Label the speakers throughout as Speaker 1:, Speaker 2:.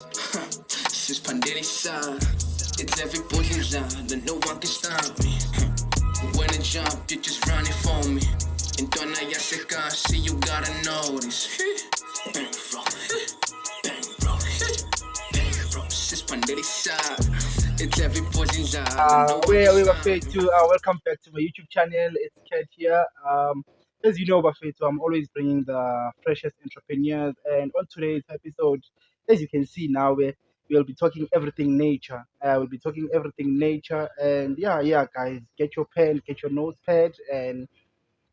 Speaker 1: Since Pandeli side, it's every boy's line, and no one can stop me. When I jump, you just run it for me. And don't I see you gotta know this. Bang, bro. Bang, bro. Bang, bro. Since Pandeli side, it's every boy's line, and no one
Speaker 2: We
Speaker 1: can
Speaker 2: Buffet
Speaker 1: stop me.
Speaker 2: to welcome back to my YouTube channel. It's Kat here. As you know, Buffet, I'm always bringing the freshest entrepreneurs. And on today's episode, as you can see now, we'll be talking everything nature. We'll be talking everything nature. And yeah, guys, get your pen, get your notepad, and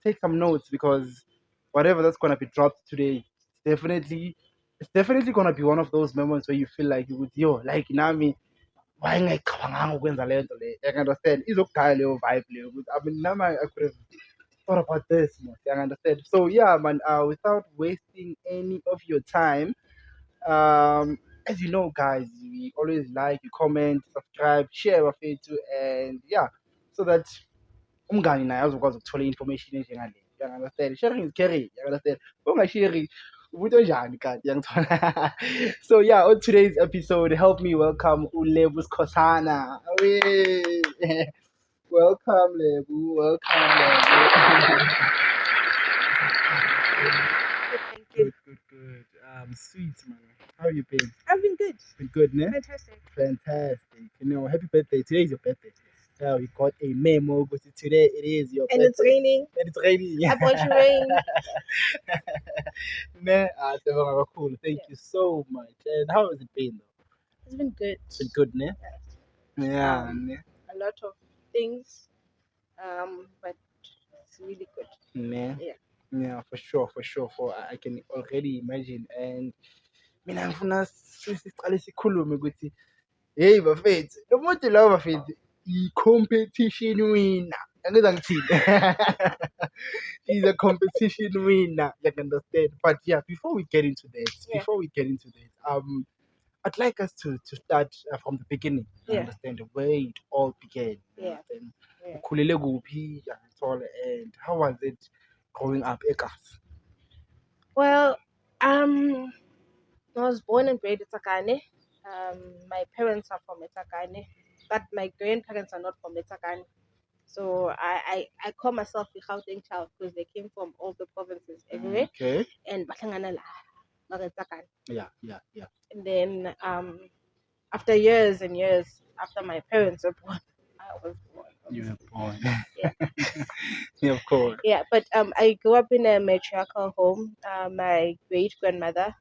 Speaker 2: take some notes because whatever that's gonna be dropped today, definitely, it's definitely gonna be one of those moments where you feel like you would, like Nami. Why ngayicabanganga ukwenza le nto le? You understand? Izokudala leyo vibe leyo ukuthi I mean nami I could have thought about this more. You understand? So yeah, man, without wasting any of your time, as you know, guys, we always like, you comment, subscribe, share bafethu, and yeah, so that umngani naye azokwazi ukuthola i-information enjengale. You understand? Sharing is caring. You understand? Ungashari umuntu onjani kanti, uyangithola? So yeah, on today's episode, help me welcome Lebo Skhosana. Welcome, Lebo. Welcome, Lebo.
Speaker 3: Thank you.
Speaker 2: Good. Sweet, man. How you been?
Speaker 3: I've been good.
Speaker 2: Been good, ne?
Speaker 3: Fantastic.
Speaker 2: Fantastic. Happy birthday. Today is your birthday. Yeah, we got a memo because today it is your
Speaker 3: And
Speaker 2: birthday.
Speaker 3: it's raining.
Speaker 2: And it's raining.
Speaker 3: I bought you rain.
Speaker 2: Cool. Thank you so much. And how has it been, though?
Speaker 3: It's been good.
Speaker 2: It's been good, ne? Yeah. Ne?
Speaker 3: A lot of things. But it's really good.
Speaker 2: Ne?
Speaker 3: Yeah.
Speaker 2: Yeah, for sure. I can already imagine. And mina ngifuna siqale sikhulume ukuthi hey bafethu, lo muntu lo bafethu i-competition winner. Angizwa ngithini? He's a competition winner. You can understand. But yeah, before we get into that, I'd like us to start from the beginning. You
Speaker 3: Yeah.
Speaker 2: understand where it all began. You
Speaker 3: Yeah.
Speaker 2: understand?
Speaker 3: Yeah.
Speaker 2: Ukhulele kuphi, and how was it growing up eKasi?
Speaker 3: Well, I was born and bred in Tsakane. My parents are from Tsakane, but my grandparents are not from Tsakane. So I call myself the Gauteng child because they came from all the provinces everywhere.
Speaker 2: Okay.
Speaker 3: And bahlangana la, mara Tsakane.
Speaker 2: Yeah.
Speaker 3: And then after years and years after my parents were born, I was born.
Speaker 2: You were born.
Speaker 3: Yeah.
Speaker 2: Yeah, of course.
Speaker 3: Yeah, but I grew up in a matriarchal home. My great grandmother,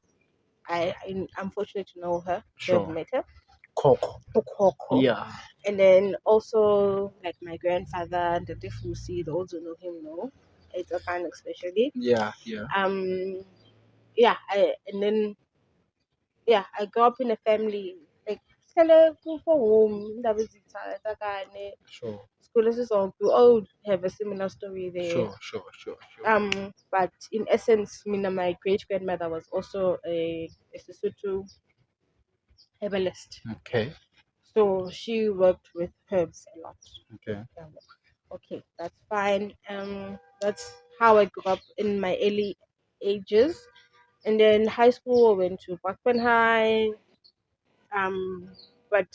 Speaker 3: I'm fortunate to know her.
Speaker 2: Sure.
Speaker 3: I've met her.
Speaker 2: Coco.
Speaker 3: Kokoko.
Speaker 2: Yeah.
Speaker 3: And then also like my grandfather and the Fusi, those who know him know. It's a fan especially.
Speaker 2: Yeah.
Speaker 3: I grew up in a family like for home, that was Tsakane.
Speaker 2: Sure.
Speaker 3: We all have a similar story there.
Speaker 2: Sure.
Speaker 3: But in essence, my great grandmother was also a Sesotho herbalist.
Speaker 2: Okay.
Speaker 3: So she worked with herbs a lot.
Speaker 2: Okay.
Speaker 3: Okay, that's fine. That's how I grew up in my early ages. And then high school, I went to Buckman High. But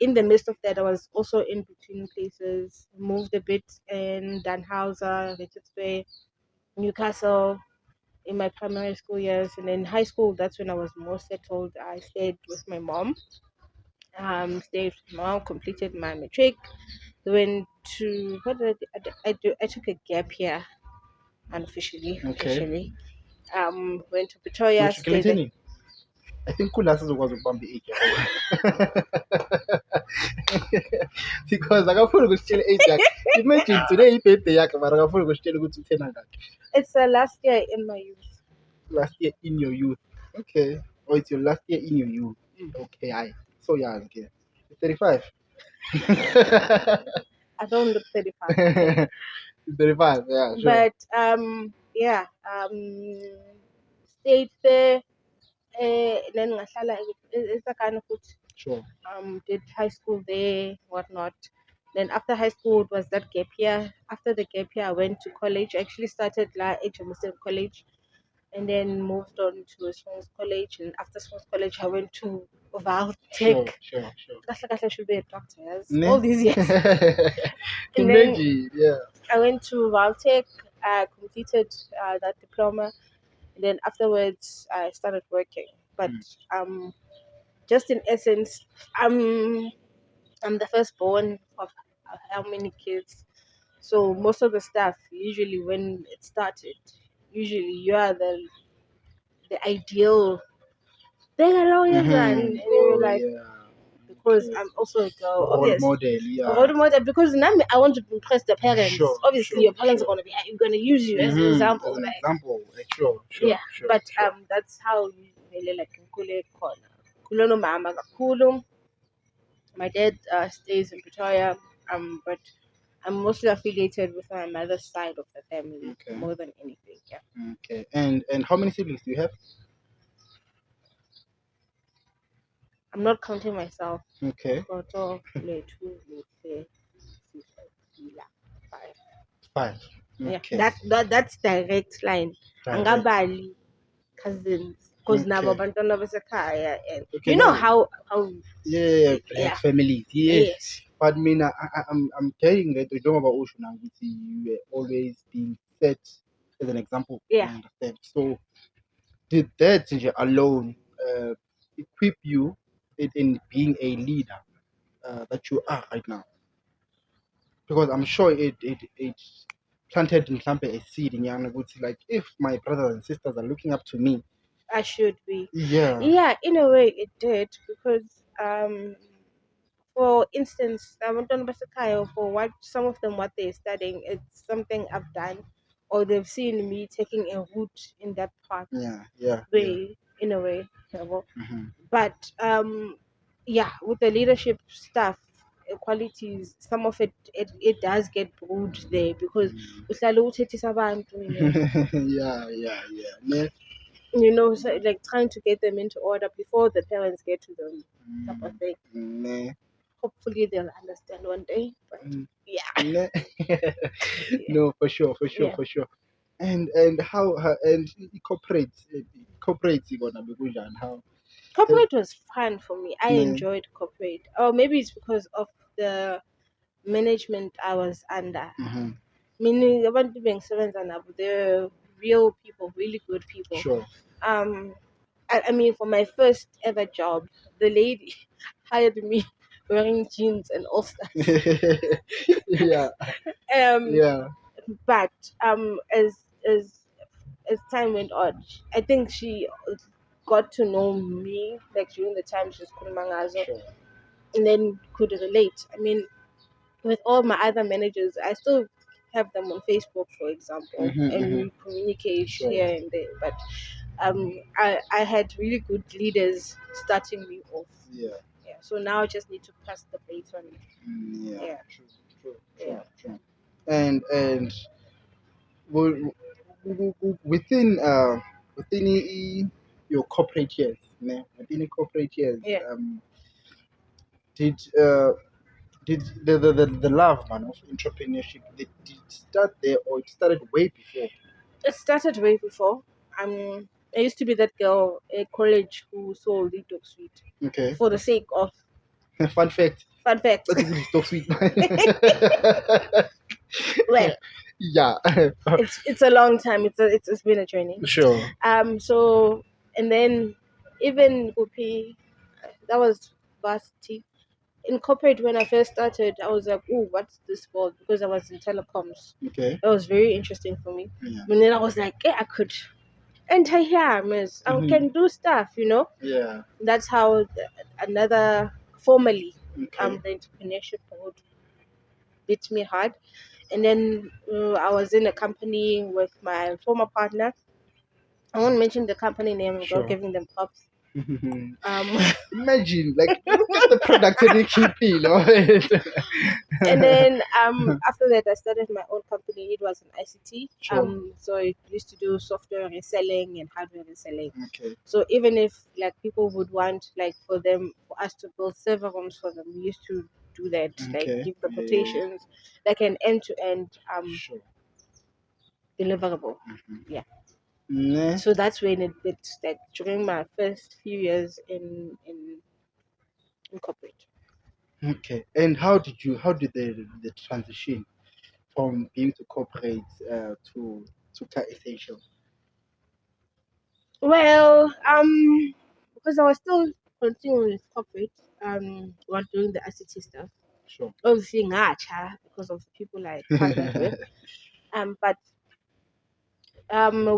Speaker 3: in the midst of that, I was also in between places. Moved a bit in Danhauser, Richards Bay, Newcastle in my primary school years. And then high school, that's when I was more settled. I stayed with my mom. Completed my matric. Went to what did I do? I took a gap year, unofficially.
Speaker 2: Okay.
Speaker 3: Officially. Went to Pretoria. Stayed there.
Speaker 2: I think kulasi uzokwazi ukubamba i-age because akafuni ukusitshela i-age yakhe. Imagine today i-birthday yakhe mara akafuni ukusitshela ukuthi uthena ngakhe.
Speaker 3: It's the last year in my youth.
Speaker 2: Last year in your youth. Okay. Oh, it's your last year in your youth. Okay, so young. Okay. 35.
Speaker 3: I don't look 35.
Speaker 2: 35, yeah, sure.
Speaker 3: But stayed there. Then ngahlala eTsakane futhi.
Speaker 2: Sure.
Speaker 3: Did high school there, whatnot. Then after high school, it was that gap year. After the gap year, I went to college. I actually started at Jameson College. and then moved on to Swans College. And after Swans College, I went to Valtech.
Speaker 2: Sure, sure, sure.
Speaker 3: I should be a doctor, yes,
Speaker 2: Ne?
Speaker 3: all these years. And then
Speaker 2: Imagine, yeah.
Speaker 3: I went to Valtech. I completed that diploma, and then afterwards I started working. But just in essence, I'm the firstborn of how many kids. So most of the stuff, usually when it started, usually you are the ideal. They are lawyers and you're
Speaker 2: Oh,
Speaker 3: like,
Speaker 2: yeah.
Speaker 3: because
Speaker 2: Okay.
Speaker 3: I'm also a girl,
Speaker 2: Role
Speaker 3: obviously.
Speaker 2: model,
Speaker 3: A
Speaker 2: yeah.
Speaker 3: role model, because now I want to impress the parents.
Speaker 2: Sure,
Speaker 3: Obviously,
Speaker 2: sure,
Speaker 3: your parents
Speaker 2: sure.
Speaker 3: are gonna use you as an example,
Speaker 2: As an
Speaker 3: right?
Speaker 2: example, like, sure, sure,
Speaker 3: Yeah,
Speaker 2: sure,
Speaker 3: but
Speaker 2: sure.
Speaker 3: that's how you really like nkule khona. Kulo mama kakhulu. My dad stays in Pretoria, but I'm mostly affiliated with my mother's side of the family
Speaker 2: Okay.
Speaker 3: more than anything. Yeah,
Speaker 2: Okay. And how many siblings do you have?
Speaker 3: I'm not counting myself.
Speaker 2: Okay.
Speaker 3: Koto, Letu, Lute, Sisa, Sila, five.
Speaker 2: 5.
Speaker 3: Yeah,
Speaker 2: Okay.
Speaker 3: that's direct line.
Speaker 2: Direct.
Speaker 3: Angabali cousins, because nabo
Speaker 2: Okay.
Speaker 3: bantwana basekhaya, and
Speaker 2: Okay,
Speaker 3: you know
Speaker 2: no.
Speaker 3: how
Speaker 2: Yeah, black
Speaker 3: yeah
Speaker 2: families. Yes.
Speaker 3: yes
Speaker 2: But Mina, I'm getting that you don't about Ocean and you were always being set as an example.
Speaker 3: yeah.
Speaker 2: I understand. So did that alone equip you in being a leader that you are right now? Because I'm sure it planted in a seed in young like if my brothers and sisters are looking up to me.
Speaker 3: I should be.
Speaker 2: Yeah.
Speaker 3: Yeah, in a way it did because for instance, abantwana basekhaya, for what some of them what they're studying, it's something I've done, or they've seen me taking a route in that path
Speaker 2: Yeah, yeah, yeah.
Speaker 3: way, in a way.
Speaker 2: Mhm.
Speaker 3: But yeah, with the leadership stuff, qualities, some of it does get brewed there because uhlala uthethisa abantu,
Speaker 2: Yeah, yeah, yeah. Ne?
Speaker 3: so like trying to get them into order before the parents get to them, type of thing.
Speaker 2: Ne?
Speaker 3: Hopefully they'll understand one day. But yeah,
Speaker 2: Ne?
Speaker 3: yeah,
Speaker 2: No, for sure, for sure,
Speaker 3: yeah.
Speaker 2: for sure. And how and corporate gonna be good and how
Speaker 3: Corporate was fun for me. I
Speaker 2: ne?
Speaker 3: enjoyed corporate. Or maybe it's because of the management I was under.
Speaker 2: Mhm.
Speaker 3: Meaning abantu bengisebenza nabo, they're real people, really good people.
Speaker 2: Sure.
Speaker 3: I mean, for my first ever job, the lady hired me wearing jeans and all stuff.
Speaker 2: Yeah,
Speaker 3: Um,
Speaker 2: yeah.
Speaker 3: but as time went on, I think she got to know me like during the time she was Kurumangazo,
Speaker 2: Sure.
Speaker 3: and then could relate. I mean, with all my other managers, I still have them on Facebook, for example, and we communicate
Speaker 2: Sure.
Speaker 3: here and there. But I had really good leaders starting me off.
Speaker 2: Yeah.
Speaker 3: Yeah. So now I just need to pass the baton.
Speaker 2: Yeah.
Speaker 3: Yeah.
Speaker 2: True, true, true,
Speaker 3: Yeah.
Speaker 2: true. And within your corporate years, ne? Within your corporate years,
Speaker 3: Yeah.
Speaker 2: did did the love man of entrepreneurship did it start there or it started way before?
Speaker 3: It started way before. I used to be that girl at college who sold the dog sweet
Speaker 2: Okay.
Speaker 3: for the sake of
Speaker 2: Fun fact.
Speaker 3: fun fact.
Speaker 2: That's a good stock sweet.
Speaker 3: Well,
Speaker 2: Yeah.
Speaker 3: it's a long time. It's been a journey.
Speaker 2: Sure.
Speaker 3: So and then even Gupi, that was varsity. In corporate, when I first started, I was like, "Oh, what's this for?" Because I was in telecoms.
Speaker 2: Okay.
Speaker 3: That was very interesting for me.
Speaker 2: Yeah.
Speaker 3: And then I was like, "Yeah, I could enter here, miss. I can do stuff,
Speaker 2: Yeah.
Speaker 3: That's how another formally
Speaker 2: Okay.
Speaker 3: the entrepreneurship would hit me hard. And then I was in a company with my former partner. I won't mention the company name without
Speaker 2: Sure.
Speaker 3: giving them props. Um,
Speaker 2: Imagine, like, look at the productivity,
Speaker 3: and then after that, I started my own company. It was an ICT.
Speaker 2: Sure.
Speaker 3: So it used to do software reselling and hardware reselling.
Speaker 2: Okay.
Speaker 3: So even if like people would want like for us to build server rooms for them, we used to do that, like
Speaker 2: Okay.
Speaker 3: give the
Speaker 2: Yeah.
Speaker 3: quotations, like an end to end
Speaker 2: Sure.
Speaker 3: deliverable.
Speaker 2: Mhm.
Speaker 3: Yeah.
Speaker 2: Nah.
Speaker 3: So that's when it like during my first few years in corporate.
Speaker 2: Okay. And how did the transition from being to corporate to Toca Essentials?
Speaker 3: Well, because I was still continuing with corporate, while doing the ICT stuff.
Speaker 2: Sure.
Speaker 3: Obviously, ngacha because of people I partnered with. But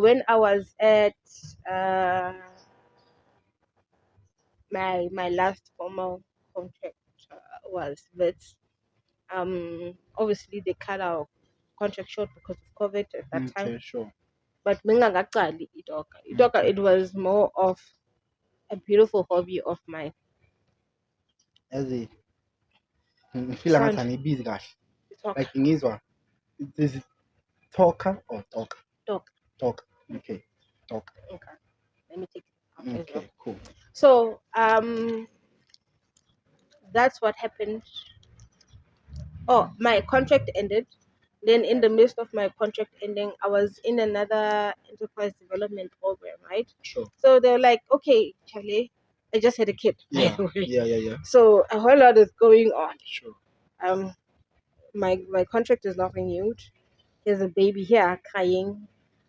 Speaker 3: when I was at uh my last formal contract was that obviously they cut our contract short because of COVID at that time.
Speaker 2: Okay, sure.
Speaker 3: But mingakaqali idoka. Idoka,
Speaker 2: Okay.
Speaker 3: it was more of a beautiful hobby of mine.
Speaker 2: As a ngifila ngathi
Speaker 3: Sound
Speaker 2: angibizi kahle.
Speaker 3: talk
Speaker 2: Like ngizwa. Is it talker or talk?
Speaker 3: talk.
Speaker 2: Talk. Okay. Talk.
Speaker 3: Okay, let me take it out as well.
Speaker 2: Okay, cool.
Speaker 3: So that's what happened. Oh, my contract ended. Then in the midst of my contract ending, I was in another enterprise development program, right?
Speaker 2: Sure.
Speaker 3: So they're like, okay, Charlie, I just had a kid, by
Speaker 2: Yeah.
Speaker 3: the way.
Speaker 2: Yeah.
Speaker 3: So a whole lot is going on.
Speaker 2: Sure.
Speaker 3: Um, my contract is not renewed. There's a baby here crying.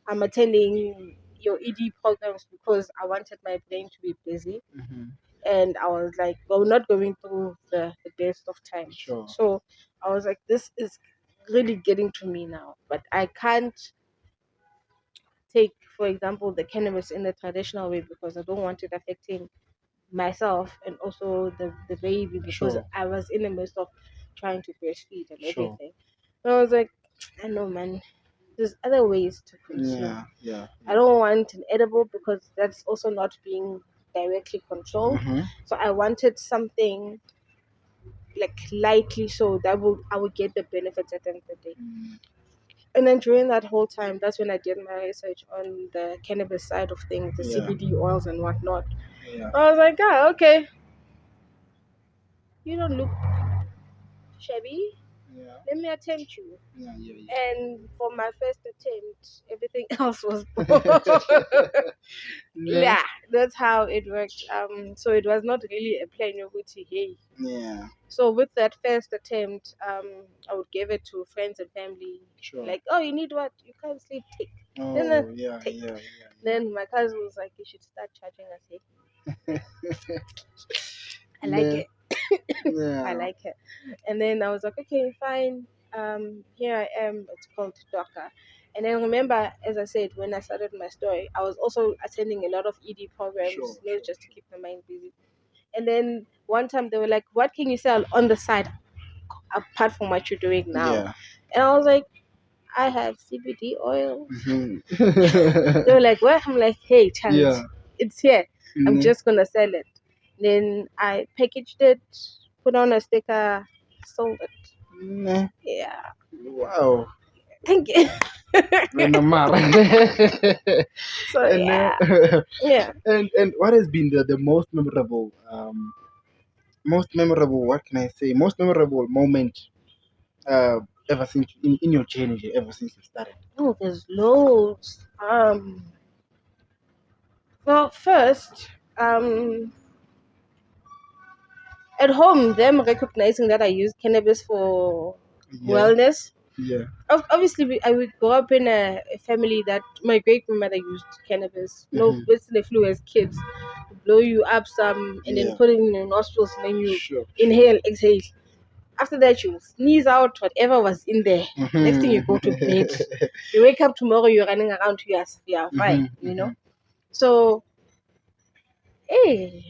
Speaker 3: I'm attending your ED programs because I wanted my brain to be busy.
Speaker 2: Mm-hmm.
Speaker 3: And I was like, well, we're not going through the best of times.
Speaker 2: Sure.
Speaker 3: So I was like, this is really getting to me now. But I can't take, for example, the cannabis in the traditional way because I don't want it affecting myself and also the baby because
Speaker 2: Sure.
Speaker 3: I was in the midst of trying to breastfeed and
Speaker 2: Sure.
Speaker 3: everything. So I was like, I know, man. There's other ways to consume.
Speaker 2: Yeah.
Speaker 3: I don't want an edible because that's also not being directly controlled.
Speaker 2: Mm-hmm.
Speaker 3: So I wanted something like lightly so that I would get the benefits at the end of the day. And then during that whole time, that's when I did my research on the cannabis side of things, the
Speaker 2: Yeah.
Speaker 3: CBD oils and whatnot.
Speaker 2: Yeah.
Speaker 3: I was like, ah, okay, you don't look shabby.
Speaker 2: Yeah.
Speaker 3: Let me attempt you.
Speaker 2: Yeah.
Speaker 3: And for my first attempt, everything else was
Speaker 2: Yeah.
Speaker 3: yeah, that's how it worked. So it was not really a plain Yoguti, hey.
Speaker 2: Yeah.
Speaker 3: So with that first attempt, I would give it to friends and family.
Speaker 2: Sure.
Speaker 3: Like, oh, you need what? You can't sleep, take. Then
Speaker 2: Oh, yeah.
Speaker 3: take. Then my cousin was like, you should start charging us. Hey, I like
Speaker 2: Yeah.
Speaker 3: it. I
Speaker 2: Yeah.
Speaker 3: like it. And then I was like, okay, fine. Here I am. It's called DOCA. And then remember, as I said, when I started my story, I was also attending a lot of ED programs,
Speaker 2: Sure.
Speaker 3: just to keep my mind busy. And then one time they were like, what can you sell on the side apart from what you're doing now?
Speaker 2: Yeah.
Speaker 3: And I was like, I have CBD oil.
Speaker 2: Mm-hmm.
Speaker 3: They were like, what? I'm like, hey, child,
Speaker 2: Yeah.
Speaker 3: it's here. I'm
Speaker 2: Mhm.
Speaker 3: just gonna sell it. Then I packaged it, put on a sticker, sold it.
Speaker 2: Nah.
Speaker 3: Yeah.
Speaker 2: Wow.
Speaker 3: Thank you.
Speaker 2: Renamar.
Speaker 3: So
Speaker 2: and
Speaker 3: yeah. Yeah.
Speaker 2: and what has been the most memorable, what can I say, most memorable moment ever since in your journey ever since you started?
Speaker 3: Oh, there's loads. Well, first, at home, them recognizing that I use cannabis for
Speaker 2: Yeah.
Speaker 3: wellness.
Speaker 2: Yeah.
Speaker 3: Obviously, I would grow up in a family that my great grandmother used cannabis. No,
Speaker 2: Mm-hmm.
Speaker 3: basically, flu as kids, blow you up some and then
Speaker 2: Yeah.
Speaker 3: put it in your nostrils, and then you
Speaker 2: Sure.
Speaker 3: inhale, exhale. After that, you sneeze out whatever was in there. Next thing you go to bed.
Speaker 2: Mm-hmm.
Speaker 3: You wake up tomorrow, you're running around, you are fine, you know. So, hey,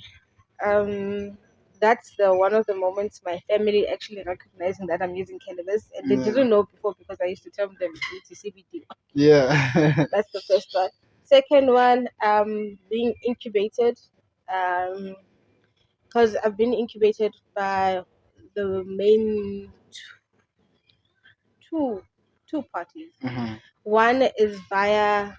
Speaker 3: that's the one of the moments my family actually recognizing that I'm using cannabis, and they
Speaker 2: Yeah.
Speaker 3: didn't know before because I used to tell them it's CBD.
Speaker 2: Yeah.
Speaker 3: That's the first one. Second one, being incubated, because I've been incubated by the main two two parties.
Speaker 2: Mm-hmm.
Speaker 3: One is via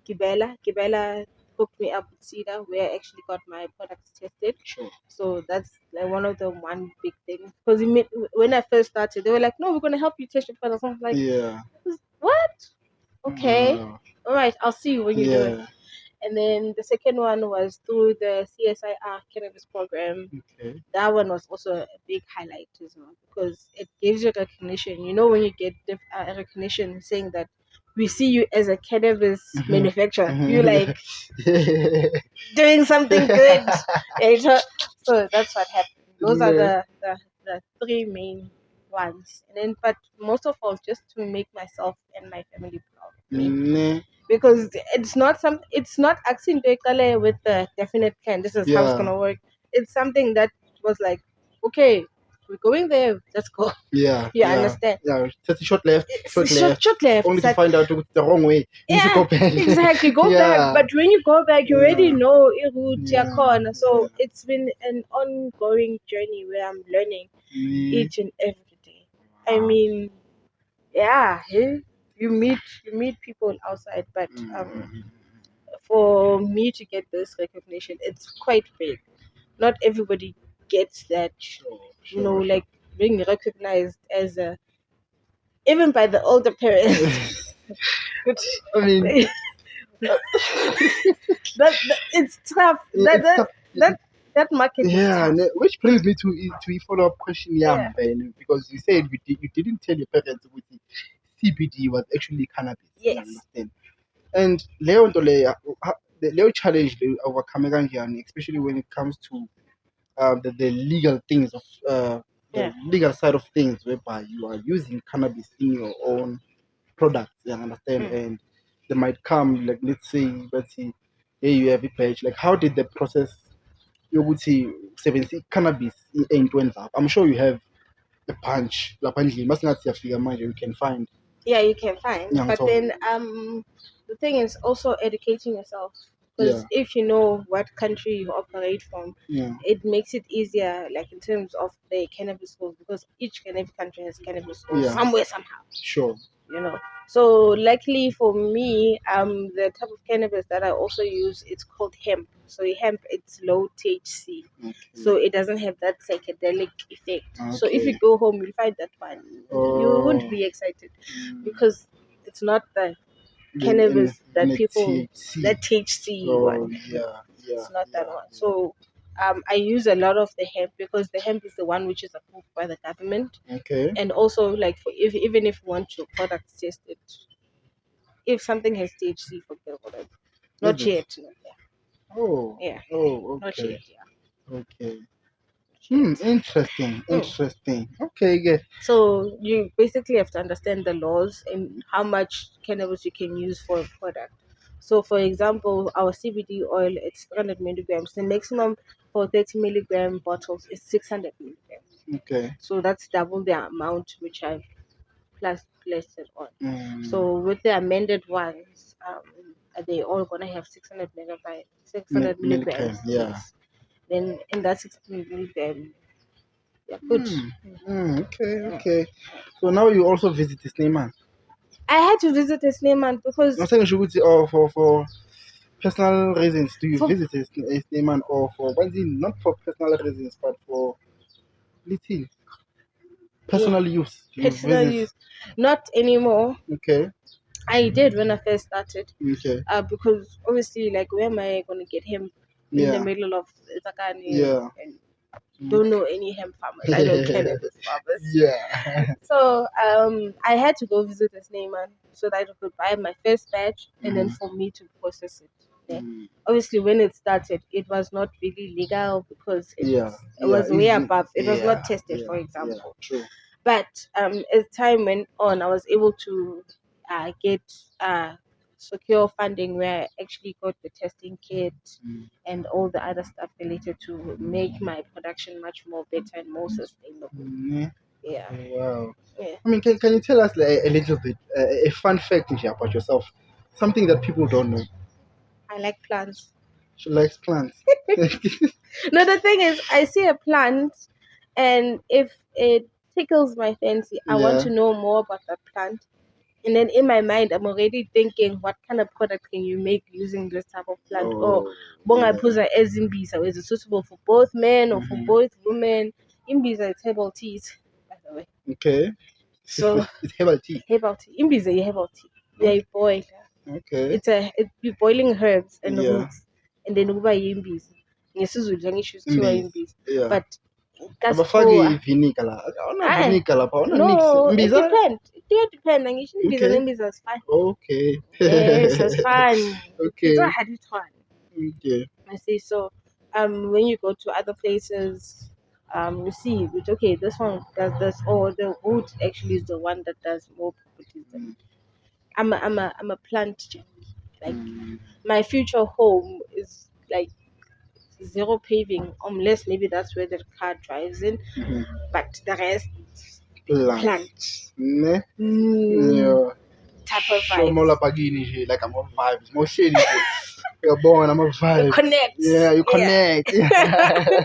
Speaker 3: Gibela. Gibela hooked me up with Cedar, where I actually got my products tested.
Speaker 2: Sure.
Speaker 3: So that's like one of the one big things. Because when I first started, they were like, "No, we're gonna help you test your products." I was like,
Speaker 2: Yeah.
Speaker 3: "What?" okay, all right, I'll see you when you do it.
Speaker 2: Yeah.
Speaker 3: And then the second one was through the CSIR cannabis program.
Speaker 2: Okay.
Speaker 3: That one was also a big highlight as well because it gives you recognition. You know, when you get recognition saying that we see you as a cannabis manufacturer, you like doing something good. So that's what happened. Those are
Speaker 2: Yeah.
Speaker 3: the three main ones. And then, but most of all, just to make myself and my family proud of me.
Speaker 2: Mm,
Speaker 3: Because it's not asking with the definite plan. This is how it's
Speaker 2: yeah.
Speaker 3: gonna work. It's something that was like, okay, we're going there. Let's go.
Speaker 2: Yeah.
Speaker 3: You
Speaker 2: Yeah.
Speaker 3: understand?
Speaker 2: Yeah. 30 short left. Short
Speaker 3: It's
Speaker 2: left.
Speaker 3: short left.
Speaker 2: Only to
Speaker 3: Like,
Speaker 2: find out it's the wrong way. You need to
Speaker 3: yeah,
Speaker 2: go back.
Speaker 3: exactly. Go back.
Speaker 2: Yeah.
Speaker 3: But when you go back, you already
Speaker 2: Yeah.
Speaker 3: know it route
Speaker 2: Yeah.
Speaker 3: corner. So
Speaker 2: Yeah.
Speaker 3: it's been an ongoing journey where I'm learning
Speaker 2: Mm,
Speaker 3: each and every day. I mean, yeah, you meet people outside, but for me to get this recognition, it's quite big. Not everybody gets that,
Speaker 2: sure.
Speaker 3: you know, like being recognized as a even by the older parents.
Speaker 2: I mean,
Speaker 3: that it's tough.
Speaker 2: it's tough.
Speaker 3: That market is
Speaker 2: Yeah,
Speaker 3: tough.
Speaker 2: which brings me to a follow up question,
Speaker 3: Yeah,
Speaker 2: Ben, because you said you didn't tell your parents with the CBD was actually cannabis. You
Speaker 3: yes,
Speaker 2: understand? And leyo nto leyo, leyo challenge leyo overcome kanjani, especially when it comes to the legal things of the
Speaker 3: yeah,
Speaker 2: legal side of things, whereby you are using cannabis in your own products. You understand?
Speaker 3: mm.
Speaker 2: And they might come like let's say, here you have a page. Like, how did the process? Yokuthi usebenzisa i-cannabis ey'ntweni zakho. I'm sure you have a bunch lapha endlini masingathi siyafika manje you can find.
Speaker 3: Yeah, you can find. But
Speaker 2: Ngiyangithola.
Speaker 3: then the thing is also educating yourself because
Speaker 2: Yeah.
Speaker 3: if you know what country you operate from,
Speaker 2: Yeah.
Speaker 3: it makes it easier, like in terms of the cannabis laws, because each and every country has cannabis laws
Speaker 2: Yeah.
Speaker 3: somewhere somehow.
Speaker 2: Sure.
Speaker 3: You know. So luckily for me, the type of cannabis that I also use, it's called hemp. So hemp, it's low THC,
Speaker 2: Okay.
Speaker 3: so it doesn't have that psychedelic effect. So if
Speaker 2: Okay.
Speaker 3: you go home, you'll find that one. You won't
Speaker 2: Oh.
Speaker 3: be excited because it's not the
Speaker 2: In
Speaker 3: cannabis that people
Speaker 2: THC.
Speaker 3: that THC
Speaker 2: Oh
Speaker 3: one.
Speaker 2: yeah. Yeah.
Speaker 3: It's not that
Speaker 2: Yeah.
Speaker 3: one. So I use a lot of the hemp because the hemp is the one which is approved by the government,
Speaker 2: Okay.
Speaker 3: and also like for if even if you want your product tested, if something has THC, forget about it.
Speaker 2: Is
Speaker 3: Not
Speaker 2: it?
Speaker 3: yet. No,
Speaker 2: Oh.
Speaker 3: yeah,
Speaker 2: Oh.
Speaker 3: not
Speaker 2: Okay.
Speaker 3: yet. Yeah,
Speaker 2: Okay.
Speaker 3: not yet.
Speaker 2: Interesting.
Speaker 3: Hmm.
Speaker 2: Interesting. Okay. Yeah.
Speaker 3: So you basically have to understand the laws and how much cannabis you can use for a product. So, for example, our CBD oil it's 300 milligrams. The maximum for 30 milligram bottles is 600 milligrams.
Speaker 2: Okay.
Speaker 3: So that's double the amount which I've placed it on.
Speaker 2: Mm.
Speaker 3: So with the amended ones, they all gonna have 600 milligrams.
Speaker 2: Milligram. Yeah.
Speaker 3: Yes. Then in that 600 milligram, yeah, good.
Speaker 2: Okay, okay. So now you also visit the Sneyman.
Speaker 3: I had to visit the Sneyman
Speaker 2: I'm
Speaker 3: because
Speaker 2: saying Shuguti, or for personal reasons, do you
Speaker 3: for
Speaker 2: visit a Sneyman, or for not for personal reasons, but for little
Speaker 3: yeah,
Speaker 2: personal use? You
Speaker 3: personal
Speaker 2: visit.
Speaker 3: use, not anymore.
Speaker 2: Okay,
Speaker 3: I did when I first started,
Speaker 2: okay,
Speaker 3: because obviously, like, where am I gonna get hemp in the
Speaker 2: yeah,
Speaker 3: middle of Tsakane
Speaker 2: yeah.
Speaker 3: and don't know any hemp farmers. I know cannabis farmers.
Speaker 2: Yeah.
Speaker 3: So I had to go visit the Sneyman so that I could buy my first batch and then for me to process it. Yeah.
Speaker 2: Mm.
Speaker 3: Obviously, when it started, it was not really legal because
Speaker 2: Yeah,
Speaker 3: it
Speaker 2: yeah,
Speaker 3: was way
Speaker 2: easy.
Speaker 3: above. It was
Speaker 2: Yeah,
Speaker 3: not tested,
Speaker 2: yeah,
Speaker 3: for
Speaker 2: yeah,
Speaker 3: example.
Speaker 2: true.
Speaker 3: But as time went on, I was able to get secure funding where I actually got the testing kit
Speaker 2: Mm.
Speaker 3: and all the other stuff related to make my production much more better and more sustainable.
Speaker 2: Mm.
Speaker 3: Yeah,
Speaker 2: Wow.
Speaker 3: yeah.
Speaker 2: I mean, can you tell us like, a little bit, a fun fact here about yourself? Something that people don't know.
Speaker 3: I like plants.
Speaker 2: She likes plants.
Speaker 3: No, the thing is, I see a plant, and if it tickles my fancy, I want
Speaker 2: Yeah.
Speaker 3: to know more about that plant. And then in my mind, I'm already thinking, what kind of product can you make using this type of plant? Or
Speaker 2: Oh,
Speaker 3: bonga
Speaker 2: yeah.
Speaker 3: puza as imbiza, is it suitable for both men or for
Speaker 2: Mhm.
Speaker 3: both women? Imbiza is herbal teas, by the way.
Speaker 2: Okay.
Speaker 3: So
Speaker 2: It's herbal tea.
Speaker 3: herbal tea, imbiza is herbal tea. They boil.
Speaker 2: Okay.
Speaker 3: It's boiling herbs and
Speaker 2: Yeah.
Speaker 3: roots, and then kuba yimbizi. NgesiZulu angisho kuthiwa
Speaker 2: Imbizi.
Speaker 3: imbizi.
Speaker 2: Yeah.
Speaker 3: But
Speaker 2: Abafaki
Speaker 3: kasikhowa.
Speaker 2: vinegar la. Awuna
Speaker 3: Ah,
Speaker 2: vinegar lapha. Awuna mix.
Speaker 3: no, it
Speaker 2: Imbiza.
Speaker 3: depends. It depends. Angisho imbiza
Speaker 2: Okay.
Speaker 3: nembiza asifani.
Speaker 2: Okay.
Speaker 3: Yes, asifani. It's a
Speaker 2: Okay.
Speaker 3: hadithwan.
Speaker 2: Okay.
Speaker 3: I see. So, when you go to other places, you see, which okay, this one does this, or the wood actually is the one that does more properties than. I'm a plant junkie. Like my future home is like zero paving, unless maybe that's where the car drives in.
Speaker 2: Mhm.
Speaker 3: But the rest,
Speaker 2: Plant.
Speaker 3: plant.
Speaker 2: Ne?
Speaker 3: Mm,
Speaker 2: Yeah.
Speaker 3: type of
Speaker 2: Show more
Speaker 3: vibes.
Speaker 2: like pagini nje, like I'm on vibes. More shady nje. You're born, I'm a
Speaker 3: You
Speaker 2: vibe.
Speaker 3: connect.
Speaker 2: Yeah, you
Speaker 3: Yeah.
Speaker 2: connect.
Speaker 3: Yeah.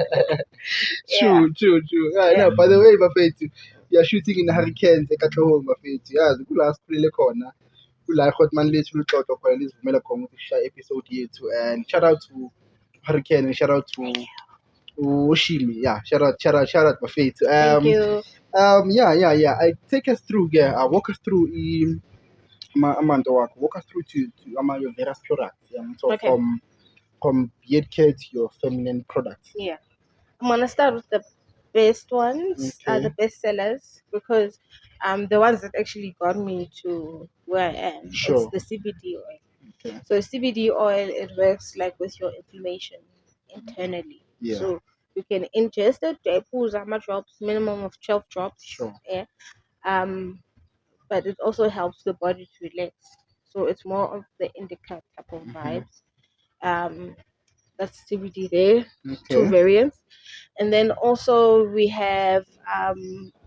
Speaker 2: True. Yeah,
Speaker 3: Yeah.
Speaker 2: no, by the way, bafethu, we are shooting in Hurricanes eKatlehong bafethu. Yazi kula sikhulele khona. Kula Hotman lethu luxoxo khona lizivumela khona ukuthi sishaye episode yethu, and shout out to Hurricane and shout out to Oshimi. Yeah, shout out bafethu.
Speaker 3: Thank you.
Speaker 2: Yeah. I take us through, yeah. I walk us through Amanda walk us through to your various products. Yeah, so
Speaker 3: Okay.
Speaker 2: from beard care to your feminine products.
Speaker 3: Yeah. I'm gonna start with the best ones,
Speaker 2: Okay.
Speaker 3: the best sellers, because the ones that actually got me to where I am.
Speaker 2: Sure.
Speaker 3: It's the CBD oil.
Speaker 2: Okay.
Speaker 3: So CBD oil, it works like with your inflammation internally.
Speaker 2: Yeah.
Speaker 3: So you can ingest it, pulls how much drops, minimum of 12 drops.
Speaker 2: Sure.
Speaker 3: Yeah. But it also helps the body to relax. So it's more of the indica type of vibes. That's CBD there. Two
Speaker 2: Okay.
Speaker 3: variants. And then also we have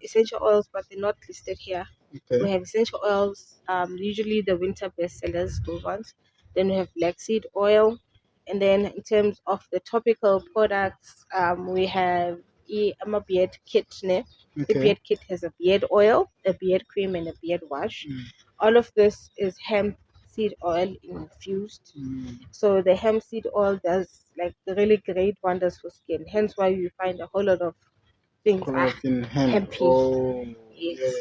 Speaker 3: essential oils, but they're not listed here.
Speaker 2: Okay.
Speaker 3: We have essential oils, usually the winter bestsellers, those ones. Then we have black seed oil. And then in terms of the topical products, we have a beard kit. Ne? The
Speaker 2: Okay.
Speaker 3: beard kit has a beard oil, a beard cream, and a beard wash. All of this is hemp seed oil infused. So the hemp seed oil does like really great wonders for skin. Hence why you find a whole lot of things are
Speaker 2: In hemp.
Speaker 3: hempy.
Speaker 2: Oh.
Speaker 3: Yes.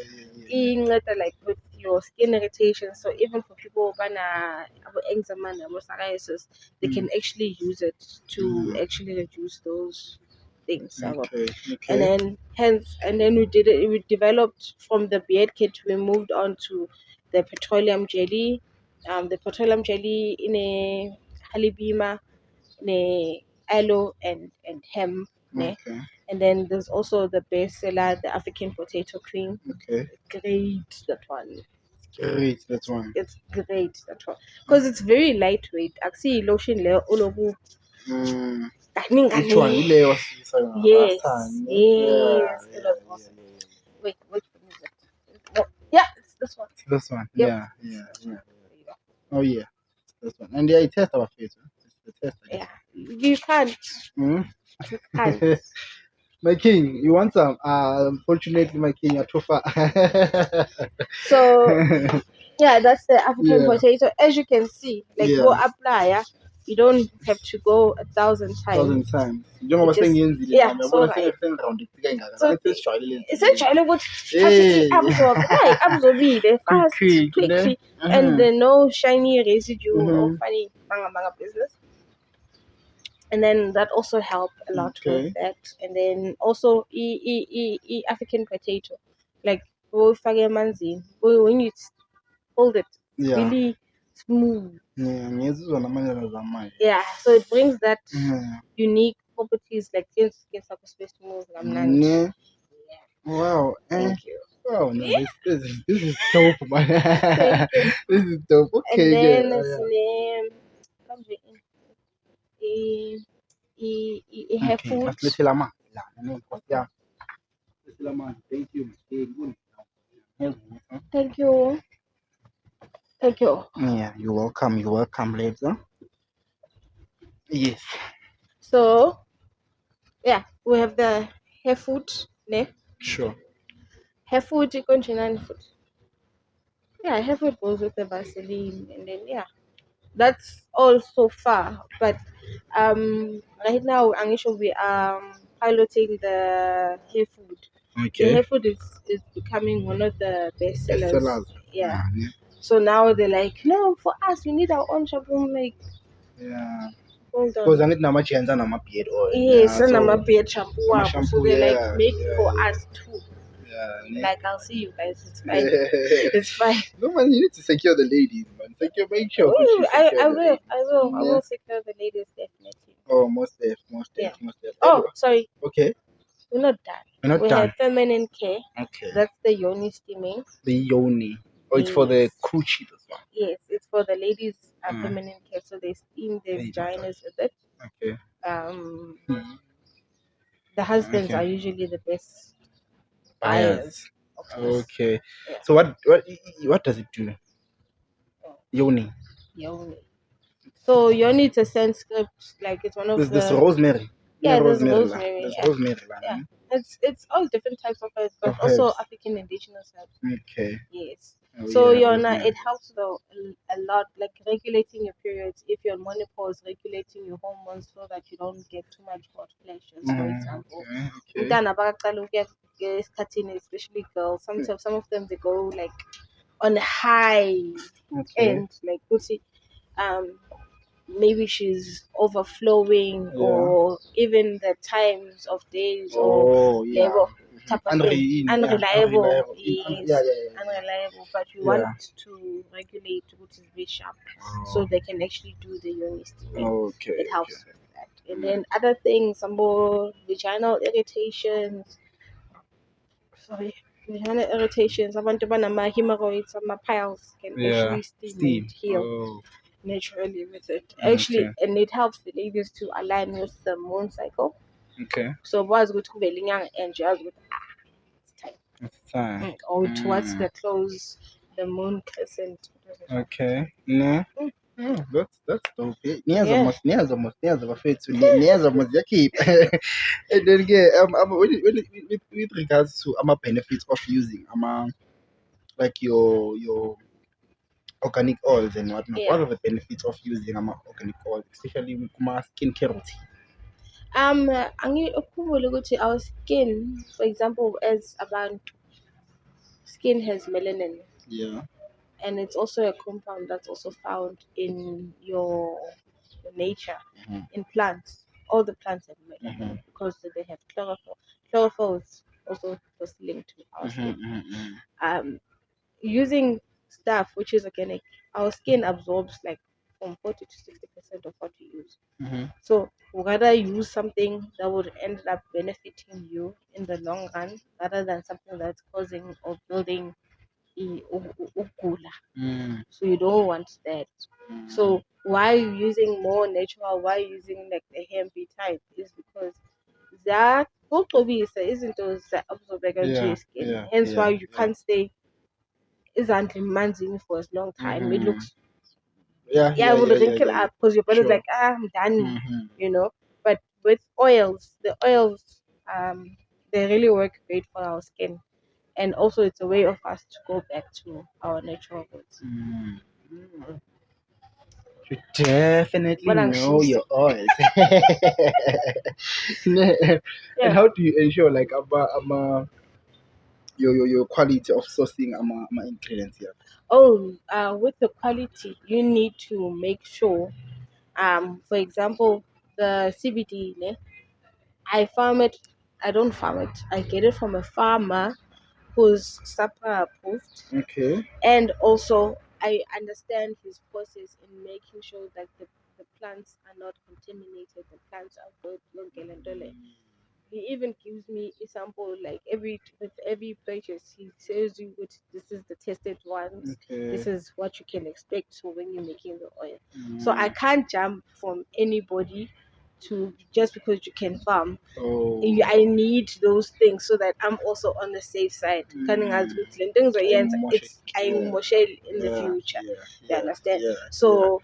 Speaker 2: Yeah.
Speaker 3: Inceda like with your skin irritation. So even for people who have eczema and psoriasis, they can actually use it to actually reduce those things.
Speaker 2: Okay.
Speaker 3: And then we developed from the beard kit, we moved on to the petroleum jelly. The petroleum jelly in a halibima, in a aloe and hemp. Ne?
Speaker 2: Okay.
Speaker 3: And then there's also the bestseller, the African potato cream.
Speaker 2: Okay.
Speaker 3: Great, that one.
Speaker 2: Great, that one.
Speaker 3: It's great, that one. Because it's very lightweight. Actually, lotion le olobu.
Speaker 2: Which one? Ile was
Speaker 3: Yes.
Speaker 2: last time.
Speaker 3: Yes. It was awesome. Wait, which one is it? No. Yeah, it's this one.
Speaker 2: This one.
Speaker 3: Yep.
Speaker 2: Yeah.
Speaker 3: There you go.
Speaker 2: Oh yeah. This one. And yeah, it test our face. Huh? It's the test.
Speaker 3: Yeah. You can't.
Speaker 2: Hmm?
Speaker 3: You can't.
Speaker 2: My king, you want some? Unfortunately, my king, you're too far.
Speaker 3: So yeah, that's the African
Speaker 2: Yeah.
Speaker 3: potato. As you can see, like
Speaker 2: Yeah.
Speaker 3: go apply, you don't have to go 1,000 times.
Speaker 2: Times.
Speaker 3: You just- yeah, so right. So essentially what absorbed fast, quickly, and no shiny residue or funny manga business. And then that also helped a lot with that. And then also African potato, like when you hold it,
Speaker 2: Yeah.
Speaker 3: really smooth.
Speaker 2: Yeah.
Speaker 3: Yeah, so it brings that unique properties like skin supposed to move.
Speaker 2: Yeah.
Speaker 3: Yeah.
Speaker 2: Wow.
Speaker 3: Thank you.
Speaker 2: Wow, no, this is dope, man.
Speaker 3: Thank you.
Speaker 2: This is dope. Okay,
Speaker 3: And then
Speaker 2: yeah.
Speaker 3: it's name comes with hair food.
Speaker 2: Let's let Lama. Yeah. Lama. Thank you.
Speaker 3: Thank you. Thank you.
Speaker 2: Yeah, you're welcome, ladies. Huh? Yes.
Speaker 3: So yeah, we have the hair food. Ne?
Speaker 2: Sure.
Speaker 3: Hair food, continental food. Yeah, hair food goes with the Vaseline, and then yeah, that's all so far. But right now, Anisha, we are piloting the hair food. The
Speaker 2: Okay.
Speaker 3: hair food is becoming one of the best sellers.
Speaker 2: Bestsellers.
Speaker 3: Yeah. So now they're like, no, for us we need our own shampoo. I'm like,
Speaker 2: Yeah.
Speaker 3: hold
Speaker 2: Because
Speaker 3: on.
Speaker 2: I need namachienza nama-beard oil.
Speaker 3: Yes,
Speaker 2: Yeah,
Speaker 3: and I'm a
Speaker 2: so
Speaker 3: beard shampoo.
Speaker 2: I'm a
Speaker 3: So
Speaker 2: shampoo,
Speaker 3: they're like,
Speaker 2: yeah.
Speaker 3: make
Speaker 2: Yeah,
Speaker 3: for
Speaker 2: yeah.
Speaker 3: us too.
Speaker 2: Yeah.
Speaker 3: Like, I'll see you guys. It's fine. It's fine.
Speaker 2: No man, you need to secure the ladies, man. Make sure
Speaker 3: Ooh,
Speaker 2: Gucci secure
Speaker 3: I
Speaker 2: the
Speaker 3: will.
Speaker 2: ladies.
Speaker 3: I will. I
Speaker 2: Yeah.
Speaker 3: will secure the ladies definitely.
Speaker 2: Oh, most def.
Speaker 3: Yeah.
Speaker 2: And,
Speaker 3: Oh, sorry.
Speaker 2: okay.
Speaker 3: We're not done.
Speaker 2: We're not
Speaker 3: We
Speaker 2: done.
Speaker 3: have feminine care.
Speaker 2: Okay.
Speaker 3: That's the yoni steaming.
Speaker 2: The yoni. Oh, it's for the
Speaker 3: Yes.
Speaker 2: coochie, this one.
Speaker 3: Yes, it's for the ladies' feminine care. So they steam their
Speaker 2: Hey,
Speaker 3: vaginas with it.
Speaker 2: Okay.
Speaker 3: The husbands
Speaker 2: Okay.
Speaker 3: are usually the best
Speaker 2: Buyers.
Speaker 3: buyers of this.
Speaker 2: Okay.
Speaker 3: Yeah.
Speaker 2: So what does it do? Yoni.
Speaker 3: Yoni. So yoni, it's a Sanskrit, like it's one of
Speaker 2: This
Speaker 3: the
Speaker 2: rosemary.
Speaker 3: yeah. There's
Speaker 2: Rosemary.
Speaker 3: rosemary.
Speaker 2: There's
Speaker 3: Yeah.
Speaker 2: rosemary.
Speaker 3: Yeah. It's all different types of herbs, but
Speaker 2: Of
Speaker 3: also
Speaker 2: herbs.
Speaker 3: African indigenous herbs.
Speaker 2: Okay.
Speaker 3: Yes.
Speaker 2: Oh,
Speaker 3: So
Speaker 2: yeah,
Speaker 3: Yona,
Speaker 2: rosemary.
Speaker 3: it helps though a lot, like regulating your periods. If you're on menopause, regulating your hormones so that you don't get too much hot flashes, for example.
Speaker 2: Okay.
Speaker 3: Umntana bakaqala ukuya esikhathini, especially girls. Sometimes some of them they go like on high end, like maybe she's overflowing or even the times of days or Lebo type of thing. Unreliable. Yes, unreliable. But we want to regulate which is very sharp so they can actually do the yoni steaming.
Speaker 2: Okay.
Speaker 3: It helps with that. And then other things, some more vaginal irritations. Sorry. Vaginal irritations, abantu banama-hemorrhoids, ama-piles can actually steam and heal naturally with it. Actually, and it helps the ladies to align with the moon cycle.
Speaker 2: Okay.
Speaker 3: So was good to be young and just with it's time.
Speaker 2: It's time.
Speaker 3: Or towards the close, the moon crescent.
Speaker 2: Okay. No. Oh, that's dope.
Speaker 3: Yeah.
Speaker 2: Niyazi abafethu yakhipha. And then again, with regards to benefits of using like your organic oils and whatnot.
Speaker 3: Yeah.
Speaker 2: What are the benefits of using organic oils, especially with skincare routine?
Speaker 3: Ukhumbule ukuthi our skin, for example, as abantu, skin has melanin.
Speaker 2: Yeah.
Speaker 3: And it's also a compound that's also found in your nature, in plants. All the plants have melanin because they have chlorophyll. Chlorophyll is also closely linked to our skin. Using stuff which is organic, our skin absorbs like from 40 to 60% of what we use. So we rather use something that would end up benefiting you in the long run rather than something that's causing or building ukugula. So you don't want that. So why using more natural, why using like the hempy type is because that isn't those that absorb into your skin. Hence why you can't stay isn't manzing for a long time. It looks it will wrinkle up because your body's like, I'm done, you know. But with oils, the oils they really work great for our skin. And also it's a way of us to go back to our natural roots.
Speaker 2: You definitely know your oils. And how do you ensure like your quality of sourcing my ingredients here?
Speaker 3: With the quality, you need to make sure. For example, the CBD, I farm it. I don't farm it. I get it from a farmer who's SAPRA approved.
Speaker 2: Okay.
Speaker 3: And also, I understand his process in making sure that the plants are not contaminated. The plants are good. He even gives me a sample like with every purchase. He says you this is the tested ones. This is what you can expect when you're making the oil. So I can't jump from anybody to just because you can farm. I need those things so that I'm also on the safe side. It's in the future. You understand? So